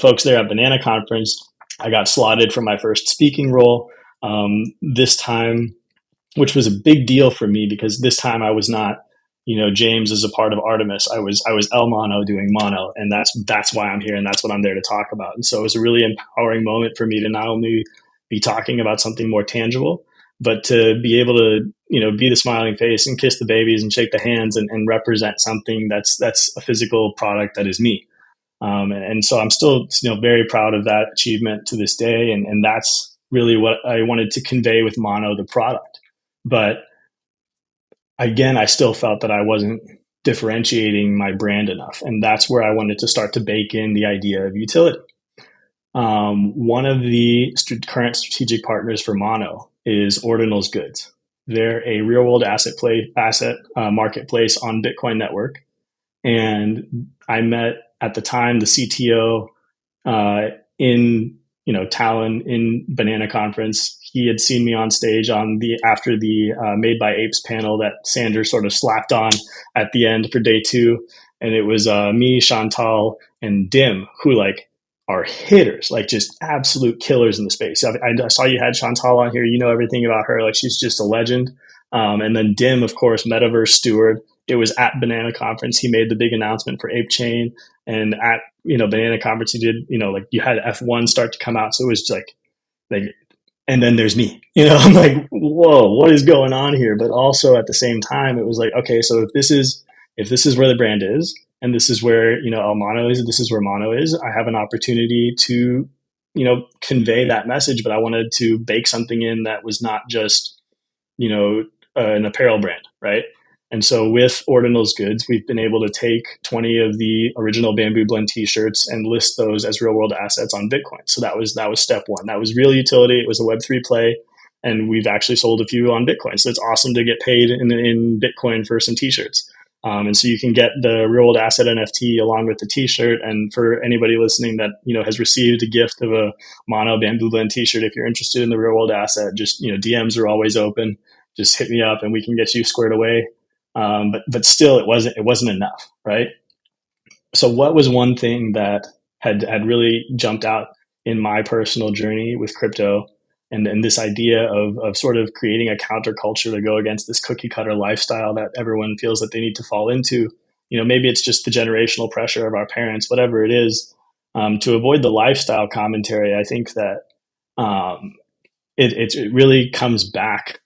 folks there at Banana Conference, I got slotted for my first speaking role this time, which was a big deal for me, because this time I was not James is a part of Artemis. I was El Mono doing Mono, and that's why I'm here, and that's what I'm there to talk about. And so it was a really empowering moment for me to not only be talking about something more tangible, but to be able to be the smiling face and kiss the babies and shake the hands and represent something that's a physical product that is me. And so I'm still very proud of that achievement to this day, and that's really what I wanted to convey with Mono, the product. But again, I still felt that I wasn't differentiating my brand enough. And that's where I wanted to start to bake in the idea of utility. One of the current strategic partners for Mono is Ordinals Goods. They're a real world asset marketplace on Bitcoin network. And I met at the time the CTO in Talon in Banana Conference. He had seen me on stage after the Made by Apes panel that Sander sort of slapped on at the end for day 2. And it was me, Chantal, and Dim, who are hitters, just absolute killers in the space. I saw you had Chantal on here. You know everything about her. She's just a legend. And then Dim, of course, Metaverse steward, it was at Banana Conference. He made the big announcement for Ape Chain, and at Banana Conference, he did like you had F1 start to come out, so it was like, and then there's me. I'm like, whoa, what is going on here? But also at the same time, it was like, okay, so if this is where the brand is, and this is where El Mono is, this is where Mono is, I have an opportunity to convey that message, but I wanted to bake something in that was not just an apparel brand, right? And so with Ordinals Goods, we've been able to take 20 of the original Bamboo Blend t-shirts and list those as real world assets on Bitcoin. So that was step one. That was real utility. It was a Web3 play, and we've actually sold a few on Bitcoin. So it's awesome to get paid in Bitcoin for some t-shirts. And so you can get the real world asset NFT along with the t-shirt. And for anybody listening that has received a gift of a Mono Bamboo Blend t-shirt, if you're interested in the real world asset, just DMs are always open. Just hit me up and we can get you squared away. But still, it wasn't enough, right? So what was one thing that had really jumped out in my personal journey with crypto, and this idea of sort of creating a counterculture to go against this cookie cutter lifestyle that everyone feels that they need to fall into? Maybe it's just the generational pressure of our parents, whatever it is, to avoid the lifestyle commentary. I think that it really comes back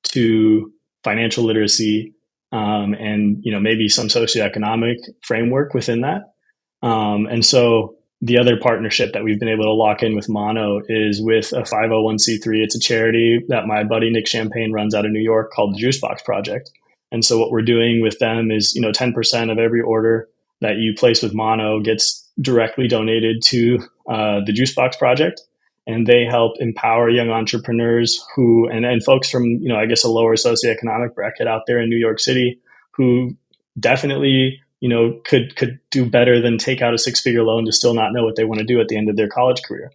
to financial literacy, and maybe some socioeconomic framework within that. And so the other partnership that we've been able to lock in with Mono is with a 501c3. It's a charity that my buddy Nick Champagne runs out of New York called the Juicebox Project. And so what we're doing with them is 10% of every order that you place with Mono gets directly donated to the Juicebox Project. And they help empower young entrepreneurs who, and folks from, I guess a lower socioeconomic bracket out there in New York City, who definitely, could do better than take out a 6-figure loan to still not know what they want to do at the end of their college career.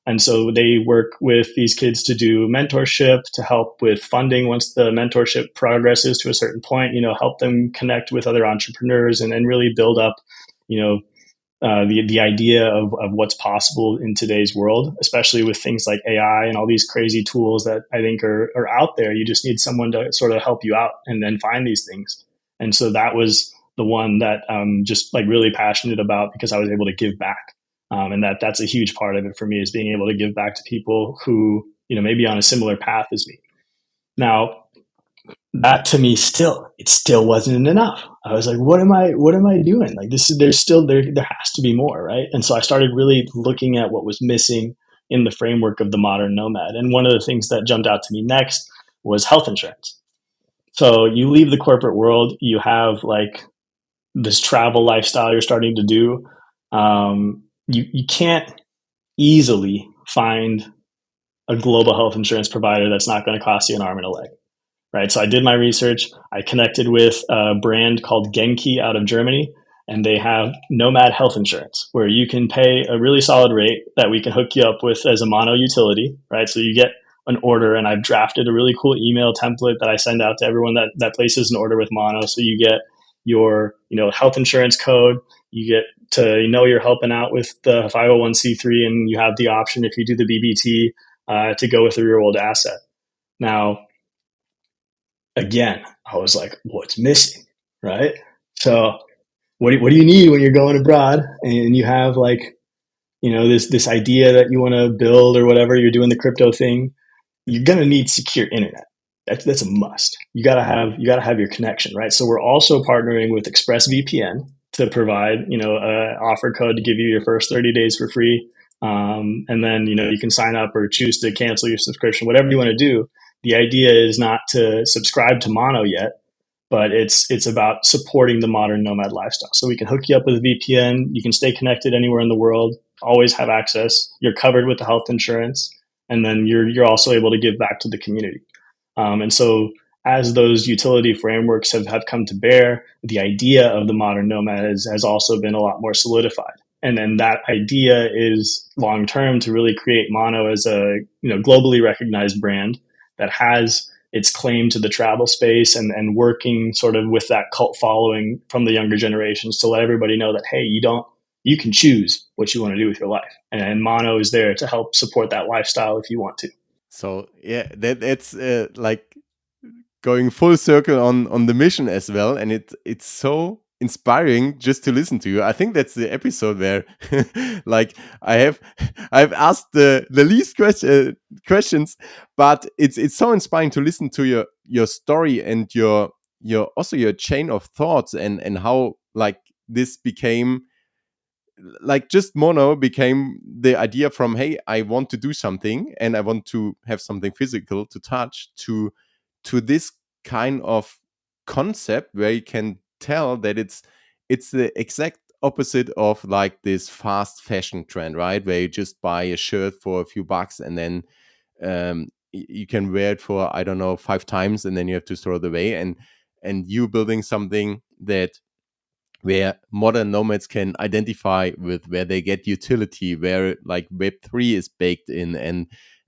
And so they work with these kids to do mentorship, to help with funding once the mentorship progresses to a certain point, help them connect with other entrepreneurs and really build up, the idea of what's possible in today's world, especially with things like AI and all these crazy tools that I think are out there. You just need someone to sort of help you out and then find these things. And so that was the one that I'm just like really passionate about, because I was able to give back. And that's a huge part of it for me, is being able to give back to people who, maybe on a similar path as me. Now, that to me it still wasn't enough. I was like, what am I doing? Like there has to be more, right? And so I started really looking at what was missing in the framework of the modern nomad. And one of the things that jumped out to me next was health insurance. So you leave the corporate world, you have like this travel lifestyle you're starting to do. You can't easily find a global health insurance provider that's not going to cost you an arm and a leg. Right. So I did my research. I connected with a brand called Genki out of Germany, and they have nomad health insurance where you can pay a really solid rate that we can hook you up with as a Mono utility. Right. So you get an order, and I've drafted a really cool email template that I send out to everyone that places an order with Mono. So you get your, health insurance code. You get to you're helping out with the 501c3, and you have the option, if you do the BBT, to go with a real world asset. Now, again, I was like, what's missing, right? So what do you need when you're going abroad and you have like, this idea that you want to build or whatever, you're doing the crypto thing, you're going to need secure internet. That's a must. You got to have your connection, right? So we're also partnering with ExpressVPN to provide, an offer code to give you your first 30 days for free. And then, you can sign up or choose to cancel your subscription, whatever you want to do. The idea is not to subscribe to Mono yet, but it's about supporting the modern nomad lifestyle. So we can hook you up with a VPN. You can stay connected anywhere in the world, always have access. You're covered with the health insurance, and then you're also able to give back to the community. And so as those utility frameworks have come to bear, the idea of the modern nomad has also been a lot more solidified. And then that idea is long term to really create Mono as a globally recognized brand that has its claim to the travel space, and working sort of with that cult following from the younger generations to let everybody know that, hey, you can choose what you want to do with your life. And Mono is there to help support that lifestyle if you want to. So yeah, that's like going full circle on the mission as well, and it's so inspiring just to listen to you. I think that's the episode where like I've asked the least questions, but it's so inspiring to listen to your story and your also your chain of thoughts, and how like this became like just mono became the idea from, hey, I want to do something and I want to have something physical to touch, to this kind of concept where you can tell that it's the exact opposite of like this fast fashion trend, right? Where you just buy a shirt for a few bucks and then you can wear it for, I don't know, 5 times, and then you have to throw it away. And you building something that where modern nomads can identify with, where they get utility, where like Web3 is baked in,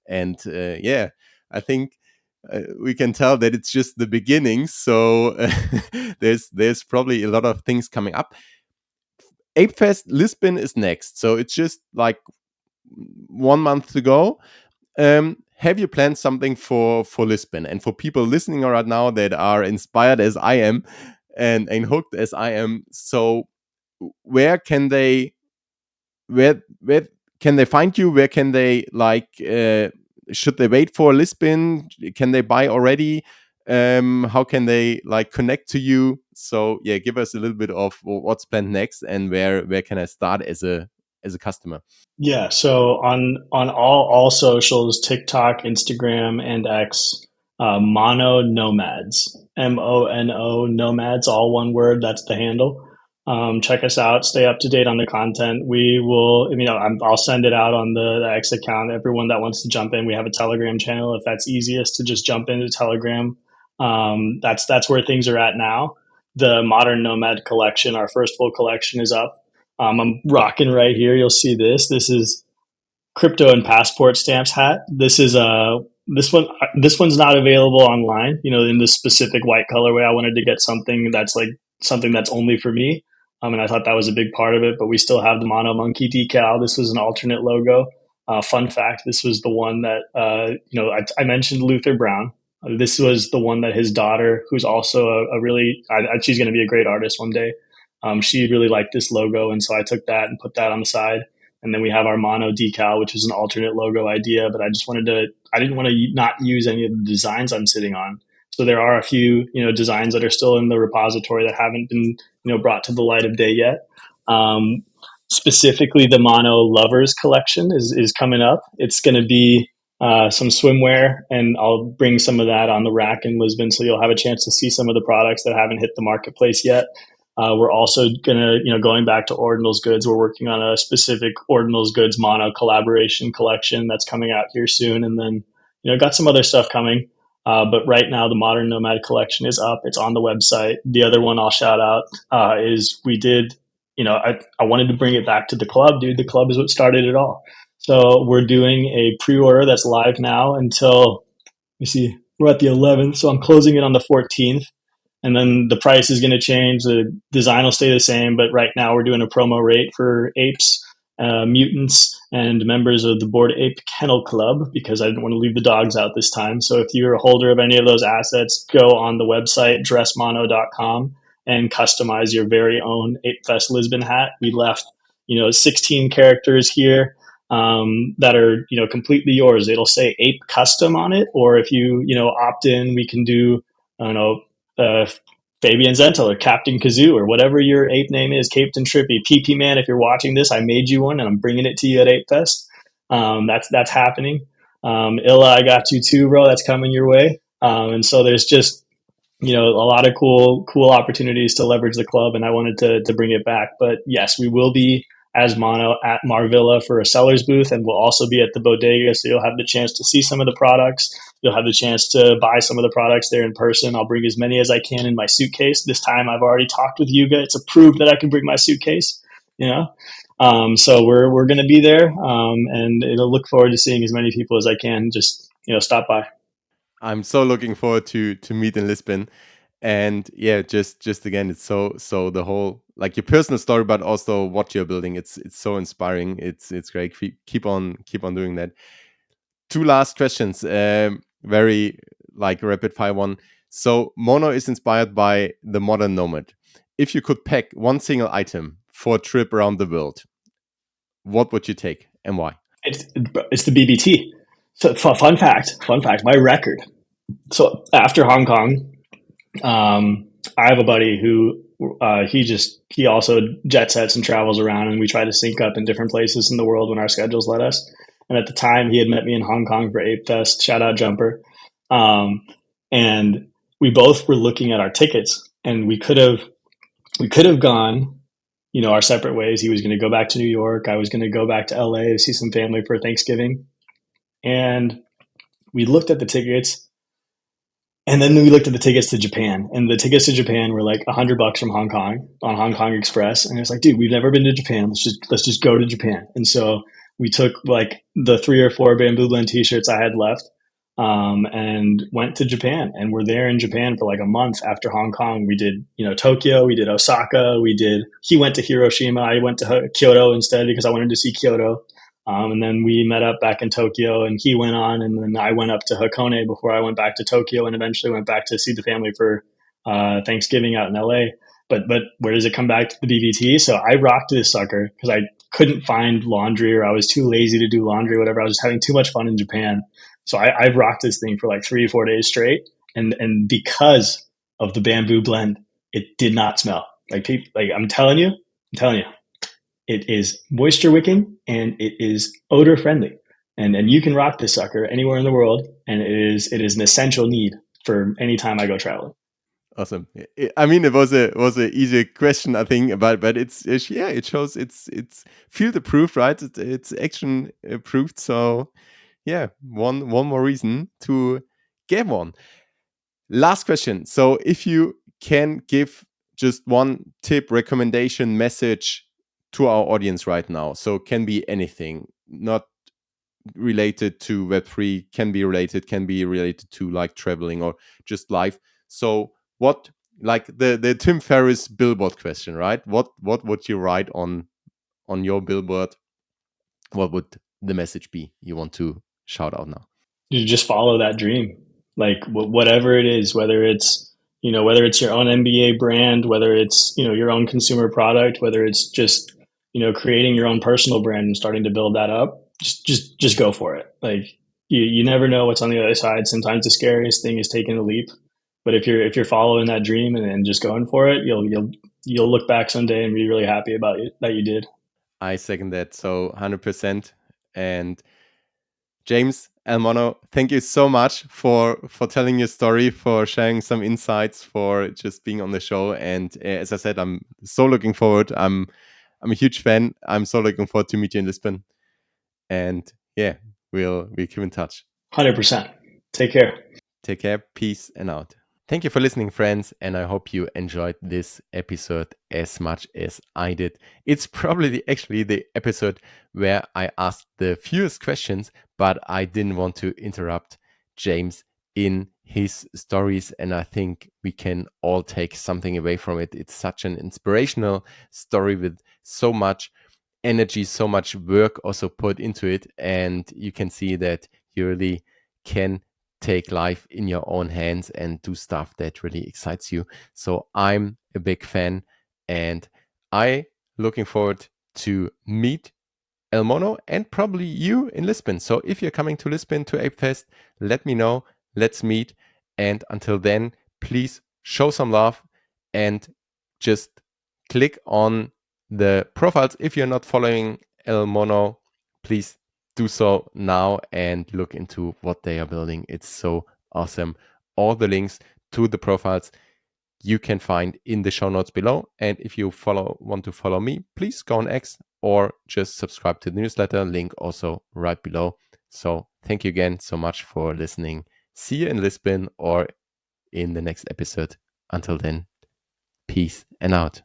and yeah, I think we can tell that it's just the beginning. So there's probably a lot of things coming up. ApeFest Lisbon is next, so it's just like 1 month to go. Have you planned something for Lisbon? And for people listening right now that are inspired as I am and hooked as I am, so where can they where can they find you? Where can they like should they wait for Lisbon? Can they buy already? How can they like connect to you? So yeah, give us a little bit of what's planned next, and where can I start as a customer? Yeah, so on all socials, TikTok, Instagram, and X, mono nomads, MONO nomads, all one word. That's the handle. Check us out. Stay up to date on the content. We will, I'll send it out on the X account. Everyone that wants to jump in, we have a Telegram channel. If that's easiest to just jump into Telegram, that's where things are at now. The Modern Nomad collection, our first full collection, is up. I'm rocking right here. You'll see this. This is crypto and passport stamps hat. This one. This one's not available online. In this specific white colorway. I wanted to get something that's like something that's only for me. And I thought that was a big part of it. But we still have the mono monkey decal. This was an alternate logo. Fun fact: this was the one that I mentioned Luther Brown. This was the one that his daughter, who's also a really, she's going to be a great artist one day. She really liked this logo, and so I took that and put that on the side. And then we have our mono decal, which is an alternate logo idea, but I didn't want to not use any of the designs I'm sitting on. So there are a few, designs that are still in the repository that haven't been, brought to the light of day yet. Specifically, the mono lovers collection is coming up. It's going to be some swimwear, and I'll bring some of that on the rack in Lisbon, so you'll have a chance to see some of the products that haven't hit the marketplace yet. We're also gonna, going back to Ordinals Goods, we're working on a specific Ordinals Goods mono collaboration collection that's coming out here soon, and then got some other stuff coming. But right now, the Modern Nomad collection is up. It's on the website. The other one I'll shout out is we did. I wanted to bring it back to the club, dude. The club is what started it all. So we're doing a pre-order that's live now until, you see, we're at the 11th, so I'm closing it on the 14th. And then the price is going to change. The design will stay the same, but right now we're doing a promo rate for apes, mutants, and members of the Bored Ape Kennel Club, because I didn't want to leave the dogs out this time. So if you're a holder of any of those assets, go on the website dressmono.com and customize your very own Ape Fest Lisbon hat. We left 16 characters here that are completely yours. It'll say Ape Custom on it, or if you opt in, we can do, I don't know, Fabian Zentel or Captain Kazoo or whatever your ape name is, Captain Trippy, PP Man. If you're watching this, I made you one and I'm bringing it to you at Ape Fest. That's happening. Illa, I got you too, bro. That's coming your way. And so there's just a lot of cool opportunities to leverage the club, and I wanted to bring it back. But yes, we will be as mono at Marvilla for a seller's booth, and we'll also be at the bodega, so you'll have the chance to see some of the products. You'll have the chance to buy some of the products there in person. I'll bring as many as I can in my suitcase. This time I've already talked with Yuga. It's approved that I can bring my suitcase, so we're going to be there, and it'll look forward to seeing as many people as I can. Just stop by. I'm so looking forward to meet in Lisbon. And yeah, just again, it's so the whole, like, your personal story, but also what you're building. It's so inspiring. It's great. Keep on doing that. Two last questions. Very like rapid fire one. So Mono is inspired by the modern nomad. If you could pack one single item for a trip around the world, what would you take and why? It's the BBT. So fun fact, my record. So after Hong Kong, I have a buddy who he also jet sets and travels around, and we try to sync up in different places in the world when our schedules let us. And at the time, he had met me in Hong Kong for Ape Fest. Shout out Jumper. And we both were looking at our tickets, and we could have gone, our separate ways. He was going to go back to New York. I was going to go back to LA to see some family for Thanksgiving. And we looked at the tickets, and then we looked at the tickets to Japan, and the tickets to Japan were like $100 from Hong Kong on Hong Kong Express. And it's like, dude, we've never been to Japan. Let's just go to Japan. And so we took like the 3 or 4 Bamboo Blend t-shirts I had left, and went to Japan, and we're there in Japan for like a month after Hong Kong. We did, Tokyo, we did Osaka, he went to Hiroshima. I went to Kyoto instead because I wanted to see Kyoto. And then we met up back in Tokyo, and he went on, and then I went up to Hakone before I went back to Tokyo, and eventually went back to see the family for Thanksgiving out in LA. But where does it come back to the BBT? So I rocked this sucker because I couldn't find laundry, or I was too lazy to do laundry, whatever. I was just having too much fun in Japan. So I've rocked this thing for like 3 or 4 days straight. And because of the bamboo blend, it did not smell. Like I'm telling you, it is moisture wicking and it is odor friendly. And you can rock this sucker anywhere in the world. And it is an essential need for any time I go traveling. Awesome. I mean, it was a easy question, I think, but it shows it's field approved, right? It's action approved. So yeah, one more reason to get one. Last question. So if you can give just one tip, recommendation, message to our audience right now, so can be anything, not related to Web3, can be related to like traveling or just life. So what, like the Tim Ferriss billboard question, right? What would you write on your billboard? What would the message be you want to shout out now? You just follow that dream, like whatever it is, whether it's your own MBA brand, whether it's your own consumer product, whether it's just creating your own personal brand and starting to build that up. Just go for it. Like you never know what's on the other side. Sometimes the scariest thing is taking a leap, but if you're following that dream and just going for it, you'll look back someday and be really happy about it that you did. I second that. So 100%. And James Almono, thank you so much for telling your story, for sharing some insights, for just being on the show. And as I said, I'm so looking forward. I'm a huge fan. I'm so looking forward to meet you in Lisbon. And yeah, we'll keep in touch. 100%. Take care. Take care. Peace and out. Thank you for listening, friends, and I hope you enjoyed this episode as much as I did. It's probably actually the episode where I asked the fewest questions, but I didn't want to interrupt James in his stories, and I think we can all take something away from it. It's such an inspirational story with so much energy, so much work also put into it, and you can see that you really can take life in your own hands and do stuff that really excites you. So I'm a big fan, and I looking forward to meet El Mono and probably you in Lisbon. So if you're coming to Lisbon to Ape Fest, let me know. Let's meet. And until then, please show some love and just click on the profiles. If you're not following El Mono, please do so now and look into what they are building. It's so awesome. All the links to the profiles you can find in the show notes below. And if you want to follow me, please go on X or just subscribe to the newsletter. Link also right below. So thank you again so much for listening. See you in Lisbon or in the next episode. Until then, peace and out.